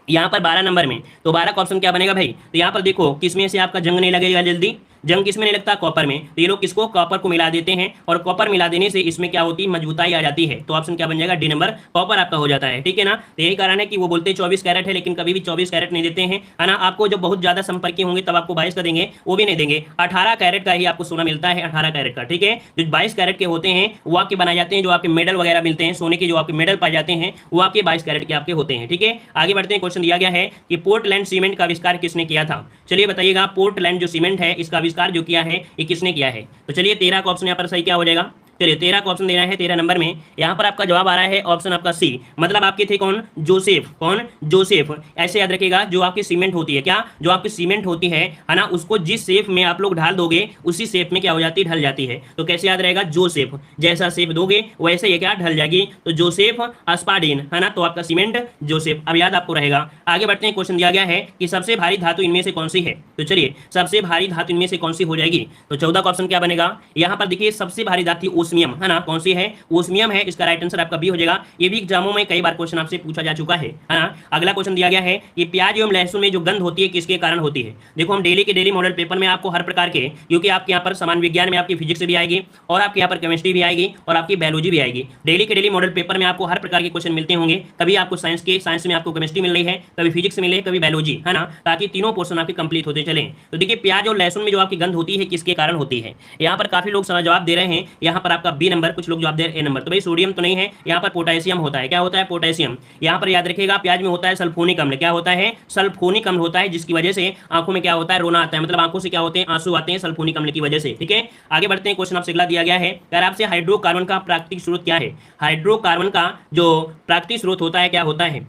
यहाँ पर 12 नंबर में। तो 12 का ऑप्शन क्या बनेगा भाई? तो यहाँ पर देखो किसमें से आपका जंग नहीं लगेगा जल्दी, जंग किसमें नहीं लगता? कॉपर में। तो ये लोग किसको? कॉपर को मिला देते हैं, और कॉपर मिला देने से इसमें क्या होती है? मजबूताई आ जाती है। तो ऑप्शन क्या बन जाएगा? डी नंबर, कॉपर आपका हो जाता है, ठीक है ना। तो यही कारण है कि वो बोलते हैं 24 कैरेट है, लेकिन कभी भी 24 कैरेट नहीं देते हैं, है ना। आपको जब बहुत ज्यादा संपर्की होंगे तब आपको 22 का देंगे, वो भी नहीं देंगे। 18 कैरेट का ही आपको सोना मिलता है, 18 कैरेट का, ठीक है। जो 22 कैरेट के होते हैं वो आपके बनाए जाते हैं, जो आपके मेडल वगैरह मिलते हैं सोने के, जो आपके मेडल पाए जाते हैं वो आपके 22 कैरेट के आपके होते हैं, ठीक है। आगे बढ़ते हैं, क्वेश्चन दिया गया है कि पोर्टलैंड सीमेंट का आविष्कार किसने किया था? चलिए बताइएगा पोर्टलैंड जो सीमेंट है इसका आविष्कार जो किया है ये किसने किया है? तो चलिए 13 का ऑप्शन यहाँ पर सही क्या हो जाएगा? चलिए 13 का ऑप्शन देना है 13 नंबर में। यहाँ पर आपका जवाब आ रहा है ऑप्शन आपका सी, मतलब आपके थे कौन, जोसेफ, कौन, जोसेफ। ऐसे याद रखिएगा, जो आपकी सीमेंट होती है, क्या, जो आपकी सीमेंट होती है ना, उसको जिस शेप में आप लोग ढाल दोगे उसी शेप में क्या हो जाती है, ढल जाती है। तो कैसे याद रहेगा, जोसेफ, जैसा शेप दोगे वैसे ये क्या ढल जाएगी, तो जोसेफ अस्पार्डिन है ना, तो आपका सीमेंट जोसेफ, अब याद आपको रहेगा। आगे बढ़ते हैं, क्वेश्चन दिया गया है कि सबसे भारी धातु इनमें से कौन सी है। तो चलिए सबसे भारी धातु इनमें से कौन सी हो जाएगी, तो 14 का ऑप्शन क्या बनेगा। यहाँ पर देखिए सबसे भारी धातु ओस्मियम है ना, कौन सी है, ओस्मियम है, इसका राइट आंसर आपका बी हो जाएगा। ये भी एग्जामों में कई बार क्वेश्चन आपसे पूछा जा चुका है ना। अगला क्वेश्चन दिया गया है कि प्याज एवं लहसुन में जो गंध होती है किसके कारण होती है। देखो हम डेली के डेली मॉडल पेपर में आपको हर प्रकार के, क्योंकि आपके यहाँ पर समान विज्ञान में आपकी फिजिक्स भी आएगी और आपके यहाँ पर केमिस्ट्री भी आएगी और आपकी बायोलॉजी भी आएगी। डेली के डेली मॉडल पेपर में आपको हर प्रकार के क्वेश्चन मिलते होंगे, कभी आपको साइंस में आपको केमिस्ट्री मिल रही है, कभी फिजिक्स मिले, कभी बायोलॉजी है ना, ताकि तीनों पोर्शन आपके कंप्लीट होते चले। तो देखिए प्याज और लहसुन में जो आपकी गंध होती है किसके कारण होती है। यहाँ पर काफी लोग जवाब दे रहे हैं, यहाँ पर आपका बी नंबर, कुछ लोग जवाब दे रहे हैं ए नंबर। तो भाई सोडियम तो नहीं है, यहाँ पर पोटेशियम होता है। क्या होता है, पोटेशियम। यहाँ पर याद रखिएगा प्याज में होता है सल्फोनिक अम्ल, क्या होता है, सल्फोनिक अम्ल होता है, जिसकी वजह से आंखों में क्या होता है, रोना आता है, मतलब आंखों से क्या होते हैं, आंसू आते हैं सल्फोनिक अम्ल की वजह से। ठीक है, आगे बढ़ते हैं, क्वेश्चन आपसे अगला दिया गया है, यार आपसे हाइड्रोकार्बन का प्राकृतिक स्रोत क्या है। हाइड्रोकार्बन का जो प्राकृतिक स्रोत होता है क्या होता है,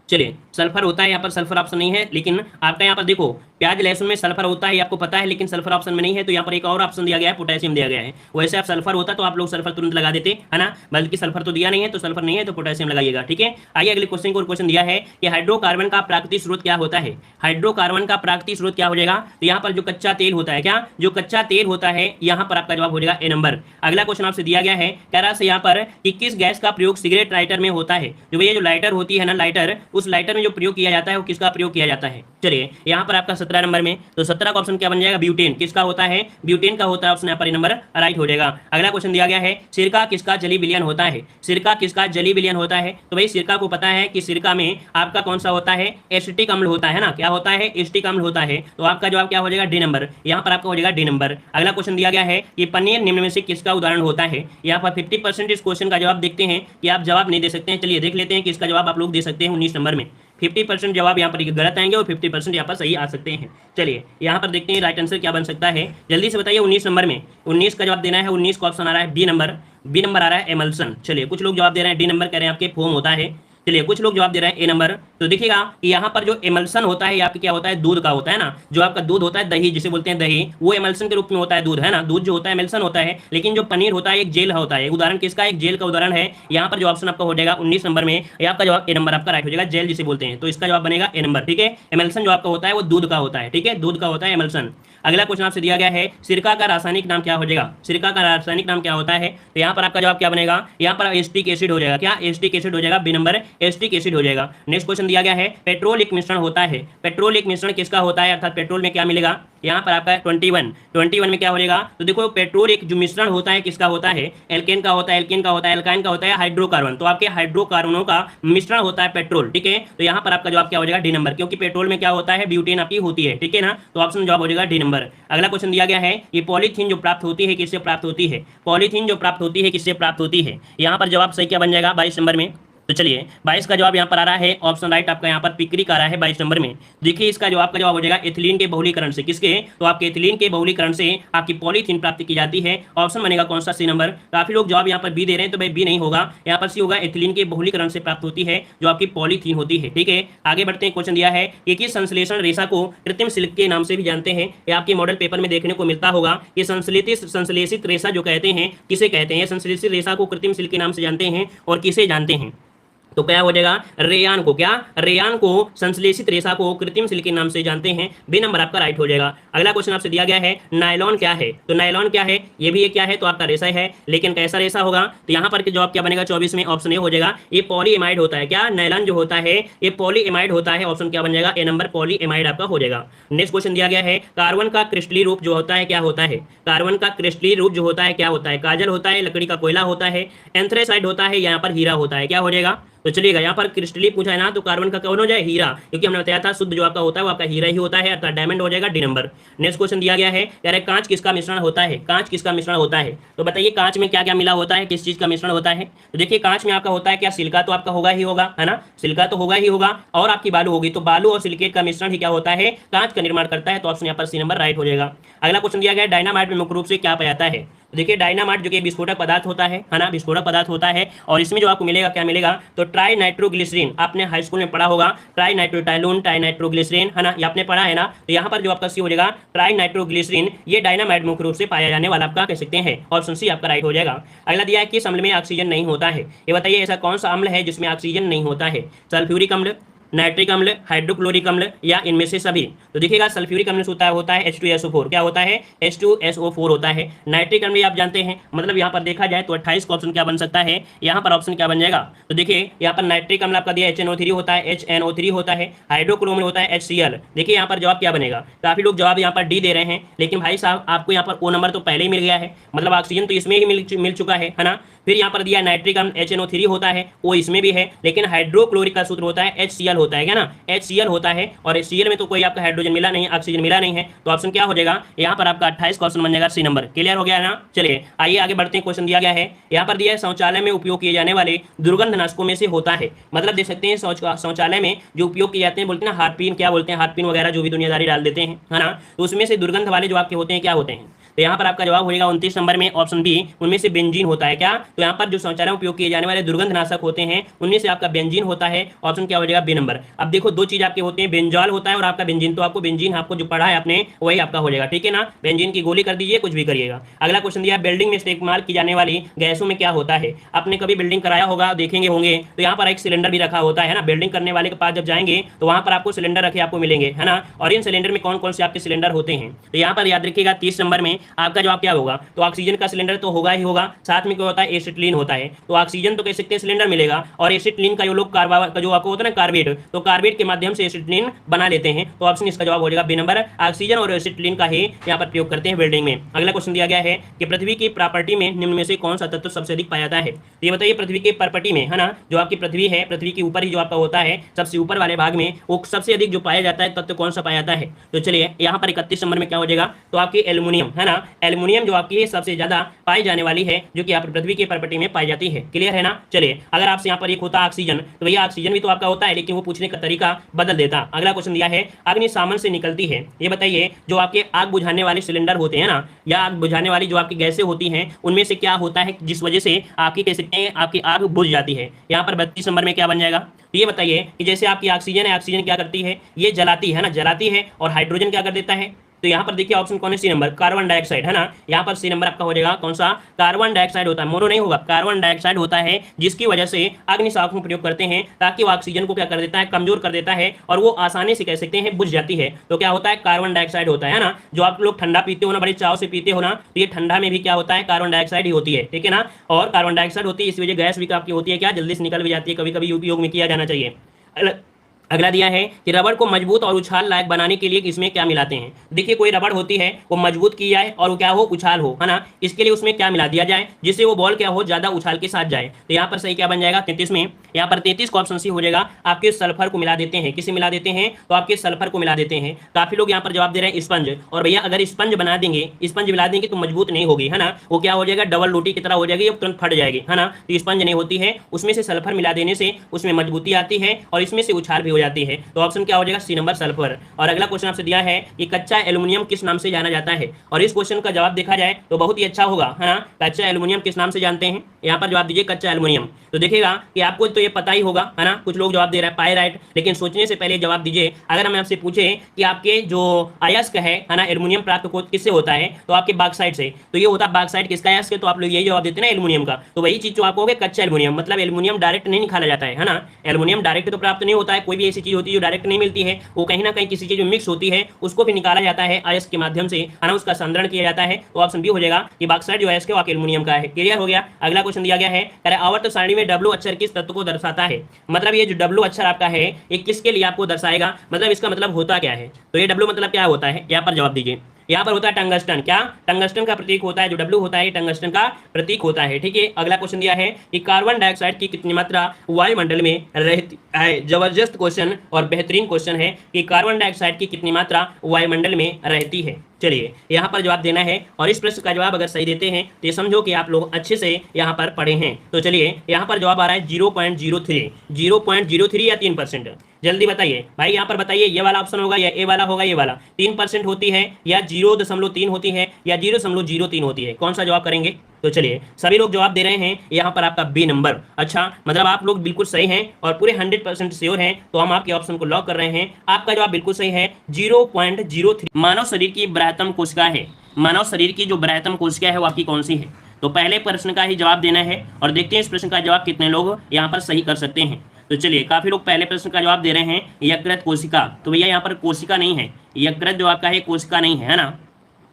चलिए सल्फर होता है। यहाँ पर सल्फर ऑप्शन नहीं है, लेकिन आपका यहाँ पर देखो प्याज लहसुन में सल्फर होता है, आपको पता है, लेकिन सल्फर ऑप्शन में नहीं है। तो यहाँ पर एक और ऑप्शन दिया गया है, पोटेशियम दिया गया है। वैसे आप सल्फर होता तो आप लोग सल्फर तुरंत लगा देते है ना, बल्कि सल्फर तो दिया नहीं है, तो सल्फर नहीं है तो पोटेशियम लगाइएगा। ठीक है, आइए अगले क्वेश्चन को। क्वेश्चन दिया है कि हाइड्रोकार्बन का प्राकृतिक स्रोत क्या होता है। हाइड्रोकार्बन का प्राकृतिक स्रोत क्या हो जाएगा, तो यहाँ पर जो कच्चा तेल होता है, क्या, जो कच्चा तेल होता है, यहाँ पर आपका जवाब हो जाएगा ए नंबर। अगला क्वेश्चन आपसे दिया गया है, कह रहा है यहाँ पर कि किस गैस का प्रयोग सिगरेट लाइटर में होता है। जो भैया जो लाइटर होती है ना, लाइटर, उस लाइटर में जो प्रयोग किया जाता है वो किसका प्रयोग किया जाता है। चलिए यहाँ पर आपका 17 नंबर में, तो 17 का ऑप्शन क्या बन जाएगा, ब्यूटेन। किसका होता है, ब्यूटेन का होता है, ऑप्शन यहाँ पर नंबर राइट हो जाएगा। अगला क्वेश्चन दिया गया है, सिरका किसका जली विलयन होता है। सिरका किसका जली विलयन होता है, तो भाई सिरका को पता है कि सिरका में आपका कौन सा होता है, एसिटिक अम्ल होता है ना, क्या होता है, एसिटिक अम्ल होता है। तो आपका जवाब क्या हो जाएगा, डी नंबर। यहाँ पर आपका हो जाएगा डी नंबर। अगला क्वेश्चन दिया गया है कि पनीर निम्न में से किसका उदाहरण होता है। यहाँ पर 50% इस क्वेश्चन का जवाब देखते हैं कि आप जवाब नहीं दे सकते हैं। चलिए देख लेते हैं कि इसका जवाब आप लोग दे सकते हैं 19 नंबर में। 50% जवाब यहाँ पर गलत आएंगे और 50% यहाँ पर सही आ सकते हैं। चलिए यहाँ पर देखते हैं राइट आंसर क्या बन सकता है, जल्दी से बताइए। 19 नंबर में 19 का जवाब देना है। 19 का ऑप्शन आ रहा है बी नंबर। बी नंबर आ रहा है एमल्सन। चलिए कुछ लोग जवाब दे रहे हैं डी नंबर, कह रहे हैं आपके फोम होता है। चलिए कुछ लोग जवाब दे रहे हैं ए नंबर। तो देखिएगा कि यहाँ पर जो एमल्सन होता है आपके क्या होता है, दूध का होता है ना, जो आपका दूध होता है, दही जिसे बोलते हैं दही, वो एमल्सन के रूप में होता है, दूध है ना, दूध जो होता है एमल्सन होता है। लेकिन जो पनीर होता है एक जेल होता है। उदाहरण किसका, एक जेल का उदाहरण है। यहाँ पर जो ऑप्शन आपका हो जाएगा 19 नंबर में, आपका जवाब ए नंबर आपका राइट हो जाएगा, जेल जिसे बोलते हैं। तो इसका जवाब बनेगा ए नंबर। ठीक है, एमल्सन जो आपका होता है वो दूध का होता है। ठीक है, दूध का होता है एमल्सन। अगला क्वेश्चन आपसे दिया गया है, सिरका का रासायनिक नाम क्या हो जाएगा। सिरका का रासायनिक नाम क्या होता है, तो यहाँ पर आपका जवाब क्या बनेगा, यहाँ पर एसिटिक एसिड हो जाएगा। क्या, एसिटिक एसिड हो जाएगा, बी नंबर, एसिटिक एसिड हो जाएगा। नेक्स्ट क्वेश्चन दिया गया है, पेट्रोल एक मिश्रण होता है। पेट्रोल एक मिश्रण किसका होता है, अर्थात पेट्रोल में क्या मिलेगा, यहाँ पर आपका 21 में क्या हो जाएगा। तो देखो पेट्रोल एक जो मिश्रण होता है किसका होता है, एल्केन का होता है, एल्केन का होता है, एल्काइन का होता है, हाइड्रोकार्बन। तो आपके हाइड्रोकार्बनों का मिश्रण होता है पेट्रोल। ठीक है, तो यहाँ पर आपका जवाब क्या हो जाएगा, डी नंबर, क्योंकि पेट्रोल में क्या होता है, ब्यूटेन आपकी होती है। ठीक है ना, तो ऑप्शन जवाब हो जाएगा डी नंबर। अगला क्वेश्चन दिया गया है, ये पॉलीथीन जो प्राप्त होती है किससे प्राप्त होती है। पॉलीथीन जो प्राप्त होती है किससे प्राप्त होती है, यहाँ पर जवाब सही क्या बन जाएगा 22 नंबर में। तो चलिए 22 का जवाब यहाँ पर आ रहा है, ऑप्शन राइट आपका यहाँ पर पिक्रिक आ रहा है 22 नंबर में। देखिए इसका जवाब का जवाब हो जाएगा एथिलीन के बहुलीकरण से। किसके, तो आपके एथिलीन के बहुलीकरण से आपकी पॉलीथीन प्राप्त की जाती है। ऑप्शन बनेगा कौन सा, सी नंबर। काफी लोग जवाब यहाँ पर बी दे रहे हैं, तो भाई बी नहीं होगा, यहाँ पर सी होगा, एथिलीन के बहुलीकरण से प्राप्त होती है जो आपकी पॉलीथीन होती है। ठीक है, आगे बढ़ते हैं। क्वेश्चन दिया है कि किस संश्लेषण रेशा को कृत्रिम सिल्क के नाम से भी जानते हैं। ये आपके मॉडल पेपर में देखने को मिलता होगा। ये संश्लेषित रेशा जो कहते हैं किसे कहते हैं, संश्लेषित रेशा को कृत्रिम सिल्क के नाम से जानते हैं और किसे जानते हैं, तो क्या हो जाएगा, रेयान को। क्या, रेयान को संश्लेषित रेशा को कृत्रिम सिल्क के नाम से जानते हैं। बी नंबर आपका राइट हो जाएगा। अगला क्वेश्चन आपसे दिया गया है, नायलॉन क्या है। तो नायलॉन क्या है, ये भी ये क्या है, तो आपका रेशा है, लेकिन कैसा रेशा होगा, तो यहाँ पर जवाब क्या बनेगा 24 में, ऑप्शन ए हो जाएगा। ये पॉलीएमाइड होता है। क्या, नायलॉन जो होता है ये पॉलीएमाइड होता है, ऑप्शन क्या बन जाएगा, ए नंबर, पॉलीएमाइड आपका हो जाएगा। नेक्स्ट क्वेश्चन दिया गया है, कार्बन का क्रिस्टलीय रूप जो होता है क्या होता है। कार्बन का क्रिस्टलीय रूप जो होता है क्या होता है, काजल होता है, लकड़ी का कोयला होता है, एंथ्रेसाइड होता है, यहाँ पर हीरा होता है। क्या हो जाएगा, तो चलिएगा यहाँ पर क्रिस्टलीय पूछा है ना, तो कार्बन का कौन हो जाए, हीरा, क्योंकि हमने बताया था शुद्ध जो आपका होता है वो आपका हीरा ही होता है, अर्थात डायमंड हो जाएगा, डी नंबर। नेक्स्ट क्वेश्चन दिया गया है, कह रहे कांच किसका मिश्रण होता है। कांच किसका मिश्रण होता है, तो बताइए कांच में क्या क्या मिला होता है, किस चीज का मिश्रण होता है। तो देखिए कांच में आपका होता है क्या, सिल्का तो आपका होगा ही होगा, है ना, सिल्का तो होगा ही होगा, और आपकी बालू होगी, तो बालू और सिलिकेट का मिश्रण ही क्या होता है, कांच का निर्माण करता है। तो ऑप्शन यहाँ पर सी नंबर राइट हो जाएगा। अगला क्वेश्चन दिया गया, डायनामाइट में मुख्य रूप से क्या पाया जाता है। तो देखिए डायनामाइट जो कि विस्फोटक पदार्थ होता है ना, विस्फोटक पदार्थ होता है। और इसमें जो आपको मिलेगा क्या मिलेगा, तो ट्राई नाइट्रोग्लिसरीन, आपने हाई स्कूल में पढ़ा होगा ट्राई नाइट्रोटाइलून ट्राई नाइट्रोग्लिसरीन, है ना, ये आपने पढ़ा है ना। तो यहाँ पर जो आपका सी हो जाएगा ट्राई नाइट्रोग्लिसरीन, ये डायनामाइट मुख्य रूप से पाया जाने वाला आपका कह सकते हैं, ऑप्शन सी आपका राइट हो जाएगा। अगला दिया है किस अम्ल में ऑक्सीजन नहीं होता है, ये बताइए ऐसा कौन सा अम्ल है जिसमें ऑक्सीजन नहीं होता है, सल्फ्यूरिक अम्ल, नाइट्रिक अम्ल, हाइड्रोक्लोरिक अम्ल या इनमें से सभी। तो देखिएगा सल्फ्यूरिक अम्ल होता है H2SO4, क्या होता है H2SO4 होता है। नाइट्रिक अम्ल आप जानते हैं, मतलब यहाँ पर देखा जाए तो 28 का ऑप्शन क्या बन सकता है, यहाँ पर ऑप्शन क्या बन जाएगा, तो देखिए यहाँ पर नाइट्रिक अम्ल आपका दिया HNO3 होता है, HNO3 होता है, हाइड्रोक्रोम होता है HCl। देखिए यहाँ पर जवाब क्या बनेगा, काफी लोग जवाब यहाँ पर डी दे रहे हैं, लेकिन भाई साहब आपको यहाँ पर ओ नंबर तो पहले ही मिल गया है, मतलब ऑक्सीजन तो इसमें ही मिल चुका है ना। फिर यहाँ पर दिया नाइट्रिक अम्ल HNO3 होता है, वो इसमें भी है, लेकिन हाइड्रोक्लोरिक का सूत्र होता है HCl होता है, क्या ना, HCl होता है। और HCl में तो कोई आपका हाइड्रोजन मिला नहीं, ऑक्सीजन मिला नहीं है, तो ऑप्शन क्या हो जाएगा, यहाँ पर आपका 28 क्वेश्चन बन जाएगा सी नंबर। क्लियर हो गया ना। चलिए आइए आगे बढ़ते हैं, क्वेश्चन दिया गया है, यहाँ पर दिया है शौचालय में उपयोग किए जाने वाले दुर्गंधनाशकों में से होता है, मतलब देख सकते हैं शौचालय में जो उपयोग किए जाते हैं, बोलते हैं ना हार्पिन, क्या बोलते हैं, हार्पिन वगैरह जो भी दुनियादारी डाल देते हैं, है ना, तो उसमें से दुर्गंध वाले जो आपके होते हैं क्या होते हैं। तो यहाँ पर आपका जवाब होगा 29 नंबर में ऑप्शन बी, उनमें से बेंजीन होता है। क्या, तो यहाँ पर जो शौचालय में उपयोग किए जाने वाले दुर्गंधनाशक होते हैं उनमें से आपका बेंजीन होता है, ऑप्शन क्या हो जाएगा बी नंबर। अब देखो दो चीज आपके होते हैं, बेंजॉल होता है और आपका बेंजीन, तो आपको बेंजीन आपको जो पढ़ा है आपने वही आपका हो जाएगा, ठीक है ना, बेंजीन की गोली कर दीजिए, कुछ भी करिएगा। अगला क्वेश्चन दिया बिल्डिंग में इस्तेमाल की जाने वाली गैसों में क्या होता है, आपने कभी बिल्डिंग कराया होगा, देखेंगे होंगे, तो यहाँ पर एक सिलेंडर भी रखा होता है ना, बिल्डिंग करने वाले के पास जब जाएंगे तो वहां पर आपको सिलेंडर रखे आपको मिलेंगे, है ना, और इन सिलेंडर में कौन कौन से आपके सिलेंडर होते हैं, तो यहाँ पर याद रखिएगा 30 नंबर में आपका जवाब क्या होगा, तो ऑक्सीजन का सिलेंडर तो होगा ही होगा, साथ में क्या होता है एसिटिलीन होता है, तो ऑक्सीजन तो कह सकते हैं सिलेंडर मिलेगा, और एसिटिलीन का जो लोग जो आपको होता है ना कार्बेट, तो कार्बेट के माध्यम से एसिटिलीन बना लेते हैं, तो ऑप्शन इसका जवाब हो जाएगा बी नंबर, ऑक्सीजन और एसिटिलीन का ही यहाँ पर प्रयोग करते हैं बिल्डिंग में। अगला क्वेश्चन दिया गया है कि पृथ्वी की प्रॉपर्टी में निम्न में से कौन सा तत्व सबसे अधिक पाया जाता है, तो ये बताइए पृथ्वी की प्रॉपर्टी में, है ना, जो आपकी पृथ्वी है, पृथ्वी के ऊपर ही जो आपका होता है सबसे ऊपर वाले भाग में, वो सबसे अधिक जो पाया जाता है तत्व कौन सा पाया जाता है, तो चलिए यहाँ पर 31 नंबर में क्या हो जाएगा, तो आपकी एल्युमिनियम, है ना, एल्युमिनियम जो आपकी सबसे ज्यादा पाई जाने वाली है, जो कि आप पृथ्वी की प्रॉपर्टी में पाई जाती है। क्लियर है ना। चलिए अगर आपसे यहाँ पर एक होता ऑक्सीजन, तो भैया ऑक्सीजन भी तो आपका होता है, लेकिन वो पूछने का तरीका बदल देता। अगला क्वेश्चन दिया है अग्निशामन से निकलती है, ये बताइए जो आपके आग बुझाने वाले सिलेंडर होते हैं ना, या आग बुझाने वाली जो आपकी गैसें होती हैं, उनमें से क्या होता है जिस वजह से आपकी कह सकते हैं आपकी आग बुझ जाती है। यहाँ पर 32 नंबर में क्या बन जाएगा, तो ये बताइए कि जैसे आपकी ऑक्सीजन है, ऑक्सीजन क्या करती है, ये जलाती है ना, जलाती है, और हाइड्रोजन क्या कर देता है, तो यहाँ पर देखिए ऑप्शन कौन है, सी नंबर, कार्बन डाइऑक्साइड, है ना, यहाँ पर सी नंबर आपका हो जाएगा कौन सा, कार्बन डाइऑक्साइड होता है, मोनो नहीं होगा, कार्बन डाइऑक्साइड होता है, जिसकी वजह से अग्निशामक में प्रयोग करते हैं, ताकि वो ऑक्सीजन को क्या कर देता है, कमजोर कर देता है, और वो आसानी से कह सकते हैं बुझ जाती है। तो क्या होता है, कार्बन डाइऑक्साइड होता है ना, जो आप लोग ठंडा पीते हो ना, बड़े चाव से पीते हो ना, तो ये ठंडा में भी क्या होता है, कार्बन डाइऑक्साइड ही होती है, ठीक है ना, और कार्बन डाइऑक्साइड होती है, इस वजह गैस भी आपकी होती है क्या, जल्दी से निकल भी जाती है, कभी कभी उपयोग में किया जाना चाहिए। अगला दिया है कि रबड़ को मजबूत और उछाल लायक बनाने के लिए इसमें क्या मिलाते हैं। देखिए कोई रबड़ होती है वो मजबूत की जाए और वो क्या हो, उछाल हो, है ना, इसके लिए उसमें क्या मिला दिया जाए जिससे वो बॉल क्या हो, ज्यादा उछाल के साथ जाए। तो यहाँ पर सही क्या बन जाएगा 33 में, यहाँ पर 33 का ऑप्शन सी हो जाएगा, आपके सल्फर को मिला देते हैं। किसे मिला देते हैं, तो आपके सल्फर को मिला देते हैं। काफी लोग यहाँ पर जवाब दे रहे हैं स्पंज, और भैया अगर स्पंज बना देंगे, स्पंज मिला देंगे तो मजबूत नहीं होगी, है ना, वो क्या हो जाएगा, डबल रोटी की तरह हो जाएगी, तुरंत फट जाएगी, है ना, तो स्पंज नहीं होती है, उसमें से सल्फर मिला देने से उसमें मजबूती आती है और इसमें से उछाल भी हो जाती है। तो क्या हो जाएगा सी नंबर सल्फर। और अगला क्वेश्चन आपसे दिया है कि कच्चा एल्युमिनियम किस नाम से जाना जाता है, और इस क्वेश्चन का जवाब देखा जाए तो बहुत ही अच्छा होगा, है ना, कच्चा एल्युमिनियम किस नाम से जानते हैं, यहाँ पर जवाब दीजिए कच्चा एल्युमिनियम। तो देखिएगा कि आपको तो ये पता ही होगा, है ना, कुछ लोग जवाब दे रहे हैं पायराइट, लेकिन सोचने से पहले जवाब दीजिए। अगर हम आपसे पूछे कि आपके जो अयस्क है ना, एल्युमिनियम प्राप्त किससे होता है, तो आपके बाक्साइट से, तो ये होता है बाक्साइट किसका अयस्क है, तो आप लोग यही जवाब देते हैं ना एल्युमिनियम का। तो वही चीज जो आपको हो गया कच्चा एल्युमिनियम, मतलब एल्युमिनियम डायरेक्ट नहीं निकाला जाता है ना, एल्युमिनियम डायरेक्ट तो प्राप्त नहीं होता है, कोई भी ऐसी चीज होती है जो डायरेक्ट नहीं मिलती है, वो कहीं ना कहीं किसी चीज में मिक्स होती है, उसको भी निकाला जाता है अयस्क के माध्यम से, है ना, उसका संरक्षण किया जाता है। तो ऑप्शन बी हो जाएगा कि बाक्साइट जो अयस्क है वो एल्युमिनियम का है। क्लियर हो गया। अगला क्वेश्चन दिया गया है आवर्त सारणी में डब्ल्यू अक्षर किस तत्व को दर्शाता है, मतलब ये जो डब्ल्यू अक्षर आपका है ये किसके लिए आपको दर्शाएगा, मतलब इसका मतलब होता क्या है, तो ये डब्ल्यू मतलब क्या होता है, यहाँ पर जवाब दीजिए। यहाँ पर होता है टंगस्टन, क्या टंगस्टन का प्रतीक होता है, जो डब्ल्यू होता है टंगस्टन का प्रतीक होता है, ठीक है। अगला क्वेश्चन दिया है कि कार्बन डाइऑक्साइड की कितनी मात्रा वायुमंडल में रहती है। जबरदस्त क्वेश्चन और बेहतरीन क्वेश्चन है कि कार्बन डाइऑक्साइड की कितनी मात्रा वायुमंडल में रहती है। चलिए यहाँ पर जवाब देना है, और इस प्रश्न का जवाब अगर सही देते हैं तो ये समझो कि आप लोग अच्छे से यहाँ पर पढ़े हैं। तो चलिए यहाँ पर जवाब आ रहा है 0.03 या 3%। जल्दी बताइए भाई, यहाँ पर बताइए, ये वाला ऑप्शन होगा या ए वाला होगा? ये वाला 3% होती है या 0.3 होती है या 0.03 होती है? कौन सा जवाब करेंगे? तो चलिए सभी लोग जवाब दे रहे हैं यहाँ पर आपका बी नंबर। अच्छा, मतलब आप लोग बिल्कुल सही हैं और पूरे 100% श्योर हैं, तो हम आपके ऑप्शन को लॉक कर रहे हैं। आपका जवाब बिल्कुल सही है, 0.03 मानव शरीर की बृहत्तम कोशिका है। मानव शरीर की जो बृहत्तम कोशिका है वो आपकी कौन सी है? तो पहले प्रश्न का ही जवाब देना है और देखते हैं इस प्रश्न का जवाब कितने लोग यहाँ पर सही कर सकते हैं। तो चलिए, काफी लोग पहले प्रश्न का जवाब दे रहे हैं यकृत कोशिका। तो भैया यहाँ पर कोशिका नहीं है, यकृत जो आपका है कोशिका नहीं है ना,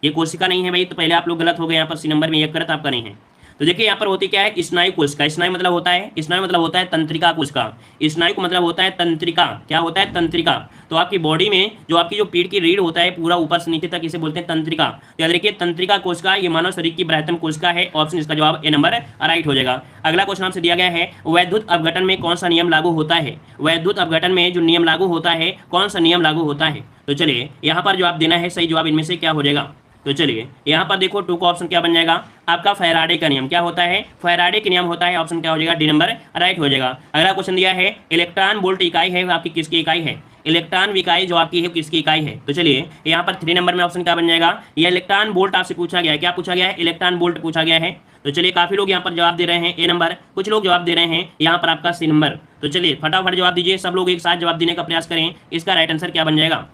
ये कोशिका नहीं है भाई। तो पहले आप लोग गलत हो गए, यहाँ पर सी नंबर में यकृत आपका नहीं है। तो देखिए यहाँ पर होती क्या है, स्नायु कोशिका। स्नायु मतलब होता है, स्नायु मतलब होता है तंत्रिका कोशिका। स्नायु को मतलब होता है तंत्रिका। क्या होता है? तंत्रिका। तो आपकी बॉडी में जो आपकी जो पीठ की रीढ़ होता है पूरा ऊपर से नीचे तक, इसे बोलते हैं तंत्रिका। तो याद रखिए तंत्रिका कोशिका ये मानव शरीर की बृहत्तम कोशिका है। ऑप्शन इसका जवाब ए नंबर राइट हो जाएगा। अगला क्वेश्चन आपसे दिया गया है, वैद्युत अपघटन में कौन सा नियम लागू होता है? वैद्युत अपघटन में जो नियम लागू होता है, कौन सा नियम लागू होता है? तो चलिए यहाँ पर जवाब देना है, सही जवाब इनमें से क्या हो जाएगा? तो चलिए यहाँ पर देखो टू का ऑप्शन क्या बन जाएगा आपका? फैराडे का नियम। क्या होता है? फैराडे का नियम होता है। ऑप्शन क्या हो जाएगा? डी नंबर राइट हो जाएगा। अगला क्वेश्चन दिया है, इलेक्ट्रॉन वोल्ट इकाई है आपकी किसकी इकाई है? इलेक्ट्रॉन इकाई जो आपकी है किसकी इकाई है? तो चलिए यहाँ पर 3 नंबर में ऑप्शन क्या बन जाएगा? ये इलेक्ट्रॉन वोल्ट आपसे पूछा गया है। क्या पूछा गया है? इलेक्ट्रॉन वोल्ट पूछा गया है। तो चलिए काफी लोग यहाँ पर जवाब दे रहे हैं ए नंबर, कुछ लोग जवाब दे रहे हैं यहाँ पर आपका सी नंबर। तो चलिए फटाफट जवाब दीजिए, सब लोग एक साथ जवाब देने का प्रयास करें। इसका राइट आंसर क्या बन जाएगा?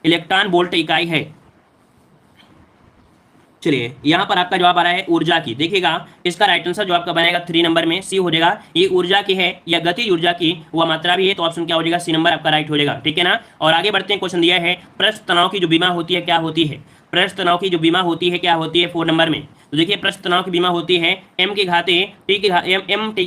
इलेक्ट्रॉन वोल्ट इकाई है। चलिए यहाँ पर आपका जवाब आ रहा है ऊर्जा की। देखिएगा इसका राइट आंसर जो आपका बनेगा 3 नंबर में सी हो जाएगा। ये ऊर्जा की है या गति ऊर्जा की वह मात्रा भी है, तो ऑप्शन क्या हो जाएगा? सी नंबर आपका राइट हो जाएगा। ठीक है ना। और आगे बढ़ते हैं, क्वेश्चन दिया है पृष्ठ तनाव की जो बीमा होती है क्या होती है? पृष्ठ तनाव की जो बीमा होती है क्या होती है? 4 नंबर में। तो देखिए पृष्ठ तनाव की बीमा होती है एम के घाते टी के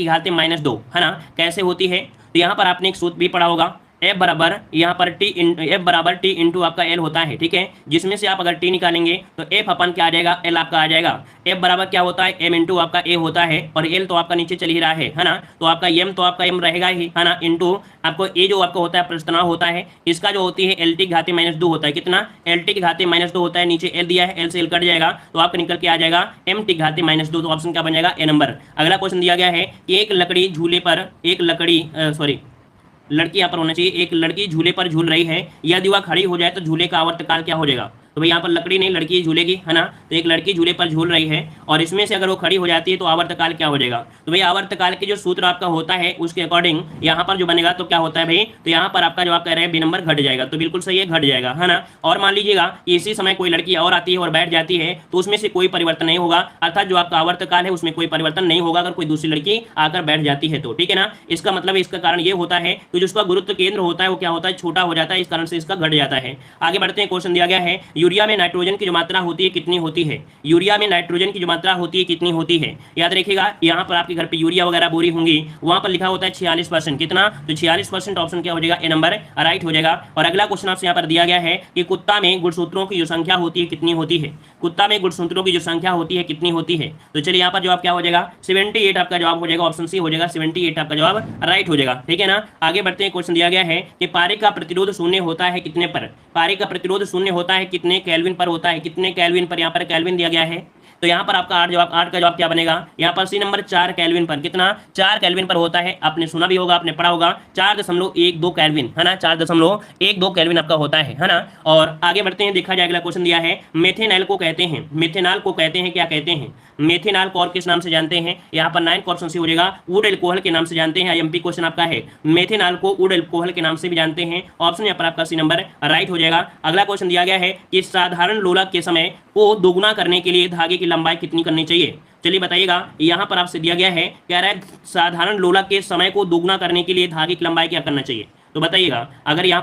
घाते -2, है ना। कैसे होती है? तो यहाँ पर आपने एक सूत्र भी पढ़ा होगा, F बराबर यहाँ पर F बराबर T इंटू आपका L होता है। ठीक है, जिसमें से आप अगर T निकालेंगे तो F अपन क्या आ जाएगा? L आपका आ जाएगा। F बराबर क्या होता है? M इंटू आपका A होता है और L तो आपका नीचे चल ही रहा है ना। तो आपका M तो आपका M रहेगा ही, है ना, इंटू आपको A जो आपका होता है पृष्ठ तनाव होता है, इसका जो होती है LT के घाते -2 होता है। कितना? LT के घाते -2 होता है। नीचे L दिया है, L से L कट जाएगा तो आपका निकल के आ जाएगा MT के घाते -2। तो ऑप्शन क्या बन जाएगा? ए नंबर। अगला क्वेश्चन दिया गया है कि एक लकड़ी झूले पर लड़की यहाँ पर होना चाहिए, एक लड़की झूले पर झूल रही है, यदि वह खड़ी हो जाए तो झूले का आवर्तकाल क्या हो जाएगा? तो भाई यहाँ पर लकड़ी नहीं लड़की झूलेगी, है ना। तो एक लड़की झूले पर झूल रही है और इसमें से अगर वो खड़ी हो जाती है तो आवर्तकाल क्या हो जाएगा? तो भाई आवर्तकाल के जो सूत्र आपका होता है उसके अकॉर्डिंग यहाँ पर जो बनेगा तो क्या होता है भाई? तो यहाँ पर आपका जो आप कह रहे हैं बी नंबर घट जाएगा। तो बिल्कुल सही है, घट जाएगा, है ना। और मान लीजिएगा कि इसी समय कोई लड़की और आती है और बैठ जाती है तो उसमें से कोई परिवर्तन नहीं होगा, अर्थात जो आपका आवर्तकाल है उसमें कोई परिवर्तन नहीं होगा अगर कोई दूसरी लड़की आकर बैठ जाती है तो। ठीक है ना। इसका मतलब इसका कारण ये होता है कि जिसका गुरुत्व केंद्र होता है वो क्या होता है? छोटा हो जाता है, इस कारण से इसका घट जाता है। आगे बढ़ते हैं, क्वेश्चन दिया गया है यूरिया में नाइट्रोजन की जो मात्रा होती है कितनी होती है? यूरिया में नाइट्रोजन की जो मात्रा होती है कितनी होती है? याद रखिएगा यहाँ पर आपके घर पे यूरिया वगैरह बोरी होंगी, वहां पर लिखा होता है 46%। कितना? तो 46%। ऑप्शन क्या हो जाएगा? ए नंबर राइट हो जाएगा। और अगला क्वेश्चन आपसे यहाँ पर दिया गया है कि कुत्ता में गुणसूत्रों की जो संख्या होती है कितनी होती है? कुत्ता में गुणसूत्रों की जो संख्या होती है कितनी होती है? तो चलिए यहाँ पर जवाब क्या हो जाएगा? 78 आपका जवाब हो जाएगा। ऑप्शन सी हो जाएगा, 78 आपका जवाब राइट हो जाएगा। ठीक है ना। आगे बढ़ते हैं, क्वेश्चन दिया गया है कि पारे का प्रतिरोध शून्य होता है कितने पर? पारे का प्रतिरोध शून्य होता है कितने केल्विन पर होता है? कितने केल्विन पर? यहाँ पर केल्विन दिया गया है तो यहाँ पर आपका 8 का जवाब क्या बनेगा? यहाँ पर सी नंबर 4 केल्विन पर। कितना? 4 केल्विन पर होता है। आपने सुना भी होगा, आपने पढ़ा होगा 4.12 केल्विन, है ना। 4.12 केल्विन आपका होता है ना। और आगे बढ़ते हैं, देखा जाए अगला क्वेश्चन दिया है मेथेनॉल को कहते हैं, मेथेनॉल को कहते हैं क्या कहते हैं? मेथेनॉल को और किस नाम से जानते हैं? यहाँ पर 9 ऑप्शन सी हो जाएगा, वुड एल्कोहल के नाम से जानते हैं। एमपी क्वेश्चन आपका है, मेथेनॉल को वुड एल्कोहल के नाम से भी जानते हैं। ऑप्शन यहाँ पर आपका सी नंबर राइट हो जाएगा। अगला क्वेश्चन दिया गया है कि साधारण लोलक के समय को दोगुना करने के लिए धागे की लंबाई कितनी करनी चाहिए? चलिए बताइएगा। यहाँ पर आपसे दिया गया है, कह रहा है साधारण लोलक के समय को दोगुना करने के लिए धागे की लंबाई क्या करना चाहिए? तो बताइएगा। अगर यहाँ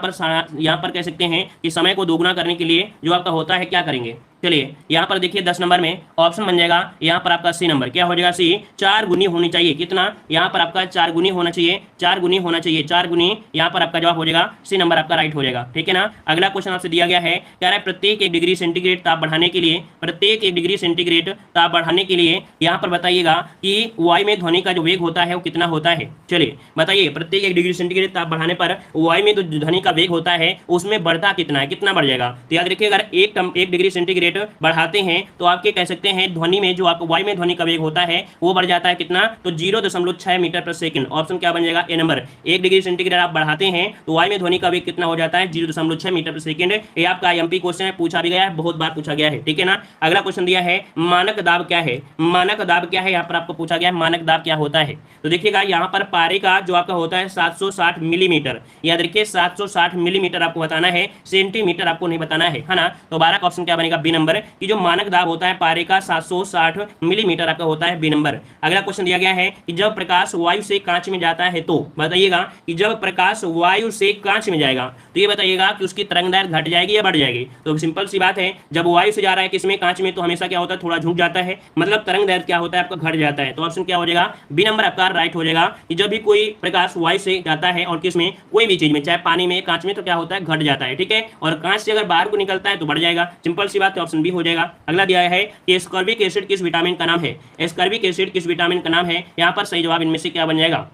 पर कह सकते हैं कि समय को दोगुना करने के लिए जो आपका होता है क्या करेंगे? चलिए यहाँ पर देखिए 10 नंबर में ऑप्शन बन जाएगा यहाँ पर आपका सी नंबर। क्या हो जाएगा? सी 4 गुनी होनी चाहिए। कितना? यहाँ पर आपका 4 गुनी होना चाहिए, 4 गुनी होना चाहिए, 4 गुनी। यहाँ पर आपका जवाब हो जाएगा सी नंबर आपका राइट हो जाएगा। ठीक है ना। अगला क्वेश्चन आपसे दिया गया है, कह रहा है प्रत्येक 1 डिग्री सेंटीग्रेड ताप बढ़ाने के लिए, प्रत्येक 1 डिग्री सेंटीग्रेड ताप बढ़ाने के लिए यहाँ पर बताइएगा कि वायु में ध्वनि का जो वेग होता है वो कितना होता है? चलिए बताइए, प्रत्येक 1 डिग्री सेंटीग्रेड ताप बढ़ाने पर वायु में जो ध्वनि का वेग होता है उसमें बढ़ता कितना है? कितना बढ़ जाएगा? तो याद रखिए, अगर 1 डिग्री सेंटीग्रेड रेट बढ़ाते हैं तो आपके कह सकते हैं ध्वनि में जो आपको वायु में ध्वनि का वेग होता है वो बढ़ जाता है कितना, तो 0.6 मीटर प्रति सेकंड। ऑप्शन क्या बन जाएगा, ए नंबर। 1 डिग्री सेंटीग्रेड आप बढ़ाते हैं तो वायु में ध्वनि का वेग कितना हो जाता है, 0.6 मीटर प्रति सेकंड। ये आपका आईएमपी क्वेश्चन है, पूछा भी गया है, बहुत बार पूछा गया है, ठीक है ना। अगला क्वेश्चन दिया है मानक दाब क्या है। मानक दाब क्या है, यहाँ पर आपको पूछा गया है मानक दाब क्या होता है। तो देखिएगा यहाँ पर पारे का जो आपका होता है 760 मिलीमीटर, याद रखिए 760 मिलीमीटर आपको बताना है, सेंटीमीटर आपको नहीं बताना है ना। तो 12 का ऑप्शन क्या बनेगा, बी नंबर, कि जो मानक दाब होता है पारे का 760 मिलीमीटर आपका होता है, बी नंबर। अगला क्वेश्चन दिया गया है कि जब प्रकाश वायु से कांच में जाता है तो बताइएगा कि जब प्रकाश वायु से कांच में जाएगा तो ये बताइएगा कि उसकी तरंगदैर्घ्य घट जाएगी या बढ़ जाएगी। तो सिंपल सी बात है, जब वायु से जा रहा है किसमें, कांच में, तो हमेशा क्या होता है, थोड़ा झुक जाता है, मतलब तरंगदैर्घ्य क्या होता है आपका, घट जाता है। तो ऑप्शन क्या हो जाएगा, बी नंबर आपका राइट हो जाएगा कि जब भी कोई प्रकाश वायु से जाता है और किसमें, कोई भी चीज में, चाहे पानी में, कांच में, तो क्या होता है, घट जाता है, ठीक है। और कांच से अगर बाहर को निकलता है तो बढ़ जाएगा, सिंपल सी बात है, ऑप्शन बी हो जाएगा। अगला दिया है कि एस्कॉर्बिक एसिड किस विटामिन का नाम है। एस्कॉर्बिक एसिड किस विटामिन का नाम है, यहाँ पर सही जवाब इनमें से क्या बन जाएगा।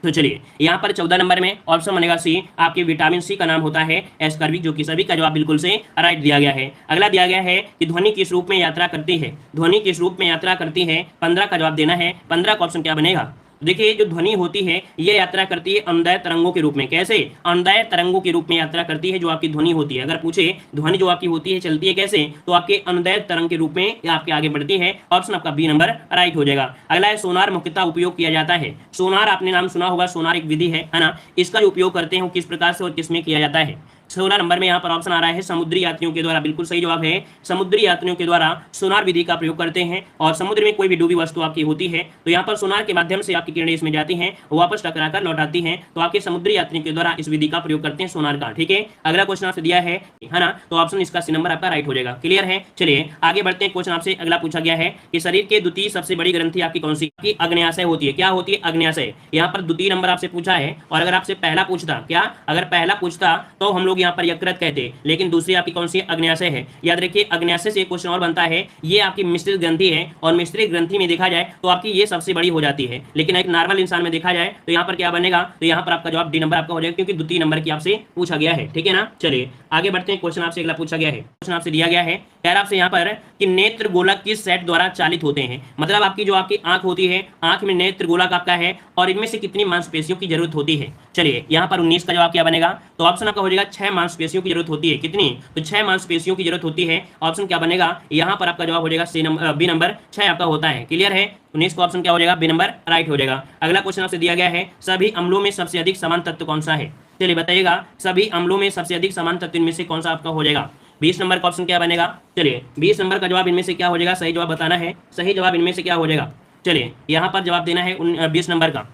तो चलिए यहाँ पर 14 नंबर में ऑप्शन बनेगा सी, आपके विटामिन सी का नाम होता है एस्कॉर्बिक, जो कि सभी का जवाब बिल्कुल से राइट दिया गया है। अगला दिया गया है कि ध्वनि किस रूप में यात्रा करती है। ध्वनि किस रूप में यात्रा करती है, 15 का जवाब देना है। 15 का ऑप्शन क्या बनेगा। देखिए जो ध्वनि होती है ये यात्रा करती है अनुदैर्घ्य तरंगों के रूप में। कैसे, अनुदैर्घ्य तरंगों के रूप में यात्रा करती है जो आपकी ध्वनि होती है। अगर पूछे ध्वनि जो आपकी होती है चलती है कैसे, तो आपके अनुदैर्घ्य तरंग के रूप में आपके आगे बढ़ती है। ऑप्शन आपका बी नंबर राइट हो जाएगा। अगला है सोनार मुख्यतः उपयोग किया जाता है। सोनार आपने नाम सुना होगा, सोनार एक विधि है ना, इसका उपयोग करते हैं किस प्रकार से और किसमें किया जाता है। 16 नंबर में यहाँ पर ऑप्शन आ रहा है समुद्री यात्रियों के द्वारा, बिल्कुल सही जवाब है। समुद्री यात्रियों के द्वारा सोनार विधि का प्रयोग करते हैं और समुद्र में कोई भी डूबी वस्तु आपकी होती है तो यहाँ पर सोनार के माध्यम से आपकी किरणें इसमें जाती हैं, वापस टकराकर लौटाती हैं, तो आपके समुद्री यात्रियों के द्वारा इस विधि का प्रयोग करते हैं सोनार का, ठीक है। अगला क्वेश्चन आपसे दिया है ना, तो ऑप्शन इसका सी नंबर आपका राइट हो जाएगा। क्लियर है, चलिए आगे बढ़ते हैं। क्वेश्चन आपसे अगला पूछा गया है कि शरीर के द्वितीय सबसे बड़ी ग्रंथि आपकी कौन सी, की अग्न्याशय होती है। क्या होती है, अग्न्याशय। यहाँ पर द्वितीय नंबर आपसे पूछा है और अगर आपसे पहला पूछता, क्या अगर पहला पूछता तो हम लोग यहाँ पर यकृत कहते, लेकिन दूसरी आपकी कौन सी, अग्न्याशय है। याद रखिए अग्न्याशय से एक क्वेश्चन और बनता है, ये आपकी मिश्रित ग्रंथि है और मिश्रित ग्रंथि में देखा जाए तो आपकी ये सबसे बड़ी हो जाती है, लेकिन एक नॉर्मल इंसान में देखा जाए तो यहाँ पर क्या बनेगा, तो यहाँ पर आपका जवाब डी नंबर आपका हो जाएगा क्योंकि द्वितीय नंबर की आपसे पूछा गया है, ठीक है ना। चलिए आगे बढ़ते हैं। क्वेश्चन आपसे अगला पूछा गया है, क्वेश्चन आपसे दिया गया है, कह रहा आपसे यहाँ पर कि नेत्र गोलक किस सेट द्वारा चालित होते हैं। मतलब आपकी जो आपकी आंख होती है, आंख में नेत्र गोलक आपका है और इनमें से कितनी मांसपेशियों की जरूरत होती है। चलिए यहाँ पर 19 का जवाब क्या बनेगा, तो ऑप्शन आपका हो जाएगा 6 मांसपेशियों की जरूरत होती है। कितनी, तो 6 मांसपेशियों की जरूरत होती है। ऑप्शन क्या बनेगा, यहाँ पर आपका जवाब हो जाएगा सी नंबर, बी नंबर 6 आपका होता है। क्लियर है, 19 का ऑप्शन क्या हो जाएगा, बी नंबर राइट हो जाएगा। अगला क्वेश्चन आपसे दिया गया है, सभी अम्लों में सबसे अधिक समान तत्व कौन सा है। चलिए बताइएगा, सभी अम्लों में सबसे अधिक समान तत्व इनमें से कौन सा आपका हो जाएगा। 20 नंबर का ऑप्शन क्या बनेगा। चलिए 20 नंबर का जवाब इनमें से क्या हो जाएगा, सही जवाब बताना है। सही जवाब इनमें से क्या हो जाएगा, चलिए यहाँ पर जवाब देना है 20 नंबर का।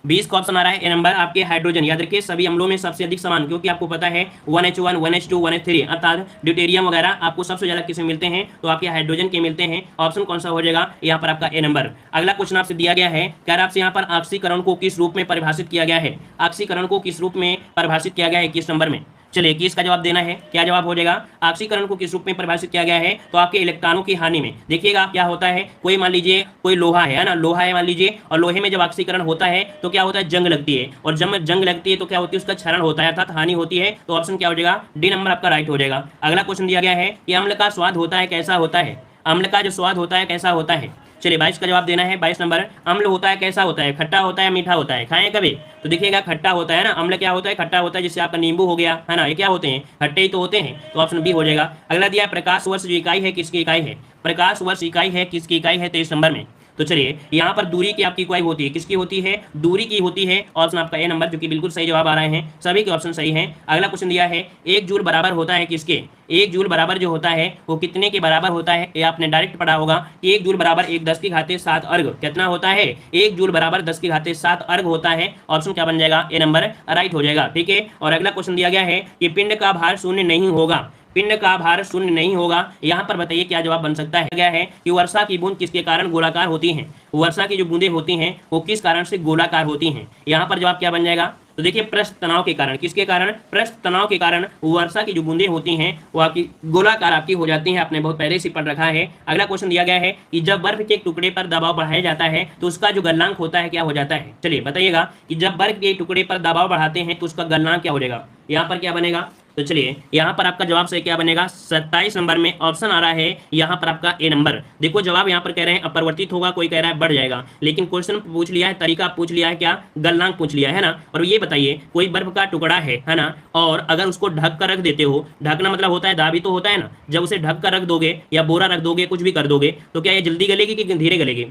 20 का ऑप्शन आ रहा है ए नंबर, आपके हाइड्रोजन। याद रखिए सभी अम्लों में सबसे अधिक समान, क्योंकि आपको पता है 1H1 1H2 1H3 अर्थात ड्यूटेरियम वगैरह आपको सबसे ज्यादा किसमें मिलते हैं, तो आपके हाइड्रोजन के मिलते हैं। ऑप्शन कौन सा हो जाएगा, यहाँ पर आपका ए नंबर। अगला क्वेश्चन आपसे दिया गया है, क्या आपसे यहाँ पर ऑक्सीकरण को किस रूप में परिभाषित किया गया है। ऑक्सीकरण को किस रूप में परिभाषित किया गया है 21 नंबर में। चलिए 21 का जवाब देना है, क्या जवाब हो जाएगा, ऑक्सीकरण को किस रूप में परिभाषित किया गया है, तो आपके इलेक्ट्रॉनों की हानि में। देखिएगा क्या होता है, कोई मान लीजिए कोई लोहा है ना, लोहा है मान लीजिए, और लोहे में जब ऑक्सीकरण होता है तो क्या होता है, जंग लगती है, और जब जंग लगती है तो क्या होती है, उसका क्षरण होता है अर्थात हानि होती है। तो ऑप्शन क्या हो जाएगा, डी नंबर आपका राइट हो जाएगा। अगला क्वेश्चन दिया गया है कि अम्ल का स्वाद होता है कैसा होता है। अम्ल का जो स्वाद होता है कैसा होता है। चलिए 22 का जवाब देना है। 22 नंबर, अम्ल होता है कैसा होता है, खट्टा होता है मीठा होता है, खाएं कभी, तो देखिएगा खट्टा होता है ना। अम्ल क्या होता है, खट्टा होता है, जिससे आपका नींबू हो गया है ना, ये क्या होते हैं, खट्टे ही तो होते हैं। तो ऑप्शन बी हो जाएगा। अगला दिया है प्रकाश वर्ष जो इकाई है किसकी इकाई है। प्रकाश वर्ष इकाई है किसकी इकाई है 23 नंबर में। तो चलिए यहाँ पर दूरी की आपकी इकाई होती है, किसकी होती है, दूरी की होती है। ऑप्शन आपका ए नंबर, जो कि बिल्कुल सही जवाब आ रहे हैं, सभी के ऑप्शन सही हैं। अगला क्वेश्चन दिया है, 1 जूल बराबर होता है किसके। 1 जूल बराबर जो होता है वो कितने के बराबर होता है, ये आपने डायरेक्ट पढ़ा होगा कि 1 जूल बराबर 1 10 की घाते 7 अर्घ कितना होता है, 1 जूल बराबर 10 की घाते 7 अर्घ होता है। ऑप्शन क्या बन जाएगा, ए नंबर राइट हो जाएगा, ठीक है। और अगला क्वेश्चन दिया गया है कि पिंड का भार शून्य नहीं होगा। पिंड का भार शून्य नहीं होगा, यहाँ पर बताइए क्या जवाब बन सकता है। गया है कि वर्षा की बूंद किसके कारण गोलाकार होती हैं। वर्षा की जो बूंदें होती हैं वो किस कारण से गोलाकार होती हैं। यहाँ पर जवाब क्या बन जाएगा, तो देखिए पृष्ठ तनाव के कारण। किसके कारण, पृष्ठ तनाव के कारण वर्षा की जो बूंदें होती हैं वो आपकी गोलाकार आपकी हो जाती हैं। आपने बहुत पहले से पढ़ रखा है। अगला क्वेश्चन दिया गया है कि जब बर्फ के टुकड़े पर दबाव बढ़ाया जाता है तो उसका जो गलनांक होता है क्या हो जाता है। चलिए बताइएगा कि जब बर्फ के टुकड़े पर दबाव बढ़ाते हैं तो उसका गलनांक क्या हो जाएगा। यहाँ पर क्या बनेगा, तो चलिए यहाँ पर आपका जवाब सही क्या बनेगा, 27 नंबर में ऑप्शन आ रहा है यहाँ पर आपका ए नंबर। देखो जवाब यहाँ पर कह रहे हैं अपरिवर्तित होगा, कोई कह रहा है बढ़ जाएगा, लेकिन क्वेश्चन पूछ लिया है, तरीका पूछ लिया है क्या, गलनांक पूछ लिया है ना। और ये बताइए कोई बर्फ का टुकड़ा है ना, और अगर उसको ढक कर रख देते हो, ढकना मतलब होता है दाबी तो होता है ना, जब उसे ढक कर रख दोगे या बोरा रख दोगे, कुछ भी कर दोगे, तो क्या ये जल्दी गलेगी कि धीरे गलेगी,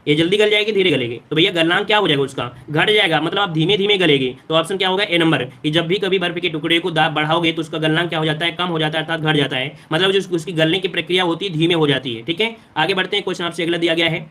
ये जल्दी गल जाएगी धीरे गलेगी, तो भैया गलनांक क्या हो जाएगा उसका, घट जाएगा, मतलब आप धीमे धीमे गलेगी। तो ऑप्शन क्या होगा, ए नंबर, कि जब भी कभी बर्फ के टुकड़े को दाब बढ़ाओगे तो उसका गलनांक क्या हो जाता है, कम हो जाता है, अर्थात घट जाता है, मतलब जो उसकी गलने की प्रक्रिया होती है धीमे हो जाती है। ठीक है, आगे बढ़ते हैं, क्वेश्चन आपसे अगला दिया गया है।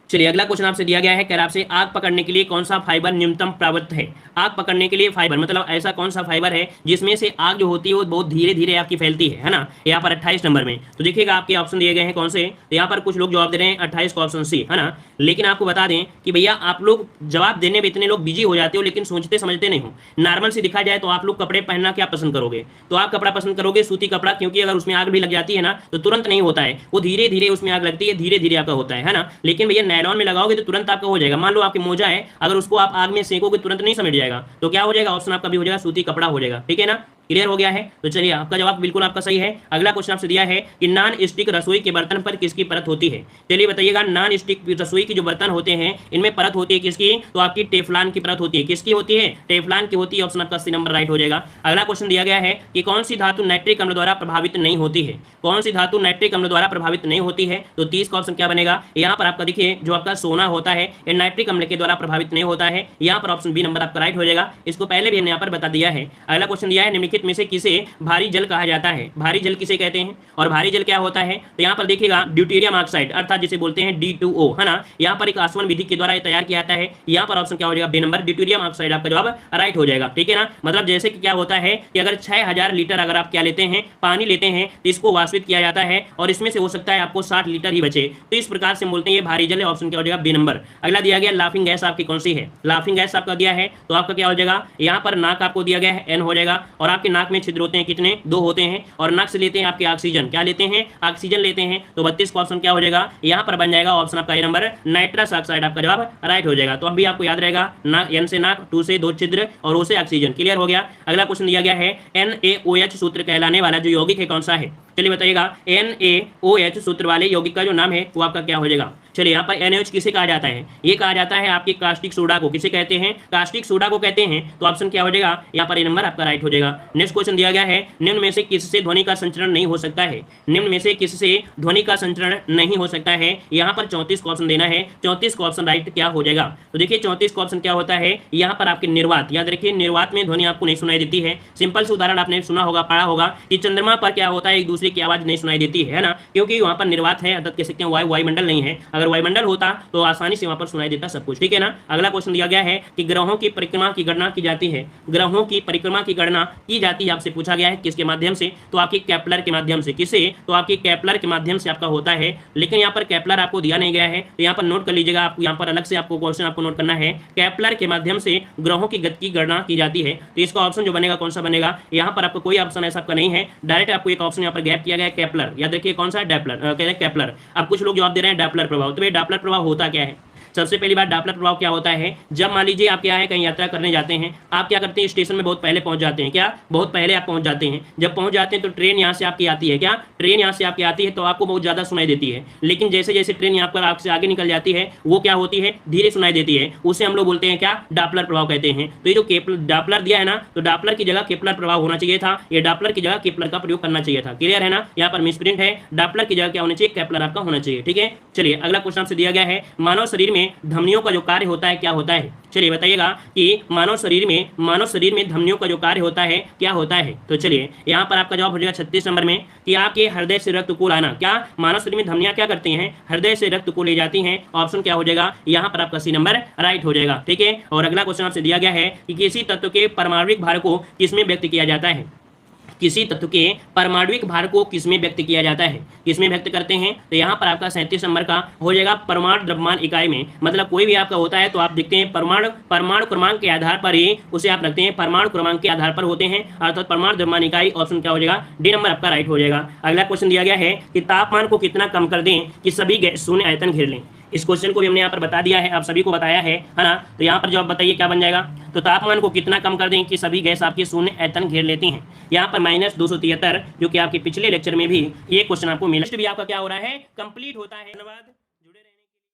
चलिए अगला क्वेश्चन आपसे दिया गया है, कह रहा आपसे आग पकड़ने के लिए कौन सा फाइबर न्यूनतम प्रवृत्त है। आग पकड़ने के लिए फाइबर मतलब ऐसा कौन सा फाइबर है जिसमें से आग जो होती है वो बहुत धीरे धीरे आपकी फैलती है ना। यहाँ पर 28 नंबर में, तो देखिएगा आपके ऑप्शन दिए गए हैं कौन से, तो यहाँ पर कुछ लोग जवाब दे रहे हैं 28 का ऑप्शन सी है ना। लेकिन आपको बता दें कि भैया आप लोग जवाब देने में इतने लोग बिजी हो जाते हो, लेकिन सोचते समझते नहीं हो। नॉर्मल से दिखा जाए तो आप लोग कपड़े पहनना क्या पसंद करोगे, तो आप कपड़ा पसंद करोगे सूती कपड़ा, क्योंकि अगर उसमें आग भी लग जाती है ना तो तुरंत नहीं होता है, वो धीरे धीरे उसमें आग लगती है, धीरे धीरे आपका होता है ना। लेकिन भैया नायलॉन में लगाओगे तो तुरंत आपका हो जाएगा। मान लो आपकी मोजा है, अगर उसको आप आग में सेकोगे तुरंत नहीं समेट जाएगा, तो क्या हो जाएगा, ऑप्शन आपका भी हो जाएगा सूती कपड़ा हो जाएगा। ठीक है ना, क्लियर हो गया है। तो चलिए आपका जवाब बिल्कुल आपका सही है। अगला क्वेश्चन आपसे दिया है कि नॉन स्टिक रसोई के बर्तन पर किसकी परत होती है। चलिए बताइएगा, नॉन स्टिक रसोई के जो बर्तन होते हैं इनमें परत होती है किसकी, तो आपकी टेफ्लॉन की परत होती है। किसकी होती है, टेफ्लॉन की होती है। ऑप्शन आपका सी नंबर राइट हो जाएगा। अगला क्वेश्चन दिया गया है कि कौन सी धातु नाइट्रिक अम्ल द्वारा प्रभावित नहीं होती है। कौन सी धातु नाइट्रिक अम्ल द्वारा प्रभावित नहीं होती है, तो 30 का ऑप्शन क्या बनेगा। यहाँ पर आपका देखिए जो आपका सोना होता है ये नाइट्रिक अम्ल के द्वारा प्रभावित नहीं होता है। यहाँ पर ऑप्शन बी नंबर आपका राइट हो जाएगा। इसको पहले भी हमने यहाँ पर बता दिया है। अगला क्वेश्चन दिया है निम्नलिखित में से किसे भारी जल कहा जाता है। भारी जल किसे कहते हैं और भारी जल क्या होता है, तो यहाँ पर देखिएगा ड्यूटेरियम ऑक्साइड अर्थात जिसे बोलते हैं D2O है ना। यहाँ पर एक आसवन विधि के द्वारा ये तैयार किया जाता है। यहाँ पर ऑप्शन क्या हो जाएगा, बी नंबर ड्यूटेरियम ऑक्साइड आपका जवाब राइट हो जाएगा। ठीक है ना, मतलब जैसे कि क्या होता है कि अगर 6000 लीटर अगर आप क्या लेते हैं, पानी लेते हैं, तो इसको वाष्पित किया जाता है और इसमें से हो सकता है आपको 60 लीटर ही बचे, तो इस प्रकार से बोलते हैं ये भारी जल है। ऑप्शन क्या हो जाएगा, बी नंबर। अगला दिया गया लाफिंग गैस आपकी कौन सी है। लाफिंग गैस आपका दिया है तो आपका क्या हो जाएगा, यहाँ पर नाक आपको दिया गया है N हो जाएगा, और आपके नाक में छिद्र होते हैं कितने, 2 होते हैं, और नाक से लेते हैं आपके ऑक्सीजन, क्या लेते हैं, ऑक्सीजन लेते हैं। तो 32 का ऑप्शन क्या हो जाएगा, यहाँ पर बन जाएगा ऑप्शन आपका ए नंबर नाइट्रस ऑक्साइड आपका जवाब राइट हो जाएगा। तो अभी आपको याद रहेगा नाक, N से नाक, 2 से 2 छिद्र और O से ऑक्सीजन। क्लियर हो गया। अगला क्वेश्चन दिया गया है NaOH सूत्र कहलाने वाला जो यौगिक है कौन सा है। चलिए बताइएगा, NaOH सूत्र वाले यौगिक का जो नाम है वो आपका क्या हो जाएगा। चलिए यहाँ पर NaOH किसे कहा जाता है, ये कहा जाता है आपके कास्टिक सोडा को। किसे कहते हैं, कास्टिक सोडा को कहते हैं। तो ऑप्शन क्या हो जाएगा, यहाँ पर ए नंबर आपका राइट हो जाएगा। नेक्स्ट क्वेश्चन दिया गया है निम्न में से किससे ध्वनि का संचरण नहीं हो सकता है। निम्न में से किससे ध्वनि का संचरण नहीं हो सकता है, यहाँ पर 34 का ऑप्शन देना है। 34 का ऑप्शन राइट क्या हो जाएगा, तो देखिए 34 का ऑप्शन क्या होता है, यहाँ पर आपके निर्वात। याद रखिए निर्वात में ध्वनि आपको नहीं सुनाई देती है। सिंपल से उदाहरण आपने सुना होगा, पढ़ा होगा कि चंद्रमा पर क्या होता है, एक दूसरे की आवाज नहीं सुनाई देती है ना, क्योंकि वहाँ पर निर्वात है, अर्थात कह सकते हैं वायुमंडल नहीं है। अगर वायुमंडल होता तो आसानी से वहां पर सुनाई देता सब कुछ। ठीक है ना। अगला क्वेश्चन दिया गया है कि ग्रहों की परिक्रमा की गणना की जाती है। ग्रहों की परिक्रमा की गणना की जाती है, आपसे पूछा गया है किसके माध्यम से, तो आपके केपलर के माध्यम से। किसे, तो आपके केपलर के माध्यम से आपका होता है। लेकिन यहाँ पर केपलर आपको दिया नहीं गया है, तो यहाँ पर नोट कर लीजिएगा, आपको यहाँ पर अलग से आपको क्वेश्चन आपको नोट करना है। केपलर के माध्यम से ग्रहों की गति की गणना की जाती है। तो इसका ऑप्शन जो बनेगा कौन सा बनेगा, यहाँ पर आपको कोई ऑप्शन ऐसा आपका नहीं है, डायरेक्ट आपको एक ऑप्शन यहाँ पर गैप किया गया है, केपलर। याद रखिए कौन सा है, केपलर। अब कुछ लोग जवाब दे रहे हैं डॉपलर प्रभाव। तो ये डॉपलर प्रभाव होता क्या है, सबसे पहली बात डॉपलर प्रभाव क्या होता है, जब मान लीजिए आप क्या है कहीं यात्रा करने जाते हैं, आप क्या करते हैं स्टेशन में बहुत पहले पहुंच जाते हैं। क्या, बहुत पहले आप पहुंच जाते हैं। जब पहुंच जाते हैं तो ट्रेन यहाँ से आपकी आती है, क्या ट्रेन यहाँ से आपकी आती है, तो आपको बहुत ज़्यादा सुनाई देती है। लेकिन जैसे जैसे ट्रेन यहाँ पर आपसे आगे निकल जाती है वो क्या होती है, धीरे सुनाई देती है। उसे हम लोग बोलते हैं क्या, डॉपलर प्रभाव कहते हैं। तो ये जो डॉपलर दिया है ना, तो डॉपलर की जगह केपलर प्रभाव होना चाहिए था, ये डॉपलर की जगह केपलर का प्रयोग करना चाहिए था। क्लियर है ना, यहाँ पर मिसप्रिंट है, डॉपलर की जगह क्या होना चाहिए, केपलर आपका होना चाहिए। ठीक है। चलिए अगला क्वेश्चन आपसे दिया गया है मानव शरीर में धमनियों का जो कार्य होता है क्या होता है। चलिए बताइएगा कि मानव शरीर में धमनियों का जो कार्य होता है क्या होता है। तो चलिए यहाँ पर आपका जवाब हो जाएगा 36 नंबर में कि आपके हृदय से रक्त को लाना। क्या, मानव शरीर में धमनियां क्या करती हैं, हृदय से रक्त को ले जाती हैं। ऑप्शन क्या हो जाएगा, यहाँ पर आपका सी नंबर राइट हो जाएगा। ठीक है। और अगला क्वेश्चन आपसे दिया गया है कि किसी तत्व के परमाणविक भार को किसमें व्यक्त किया जाता है। किसी तत्व के परमाणविक भार को किसमें व्यक्त किया जाता है, किसमें व्यक्त करते हैं, तो यहाँ पर आपका 37 नंबर का हो जाएगा परमाणु द्रव्यमान इकाई में। मतलब कोई भी आपका होता है तो आप देखते हैं परमाणु क्रमांक के आधार पर ही उसे आप रखते हैं, परमाणु क्रमांक के आधार पर होते हैं, अर्थात परमाणु द्रव्यमान इकाई। ऑप्शन क्या हो जाएगा, डी नंबर आपका राइट हो जाएगा। अगला क्वेश्चन दिया गया है कि तापमान को कितना कम कर दें कि सभी गैस शून्य आयतन घेर लें। इस क्वेश्चन को भी हमने यहाँ पर बता दिया है, आप सभी को बताया है ना। तो यहाँ पर जवाब बताइए क्या बन जाएगा। तो तापमान को कितना कम कर दें कि सभी गैस आपकी शून्य आयतन घेर लेती हैं। यहाँ पर -273, जो कि आपके पिछले लेक्चर में भी ये क्वेश्चन आपको मिला, भी आपका क्या हो रहा है, कंप्लीट होता है। धन्यवाद।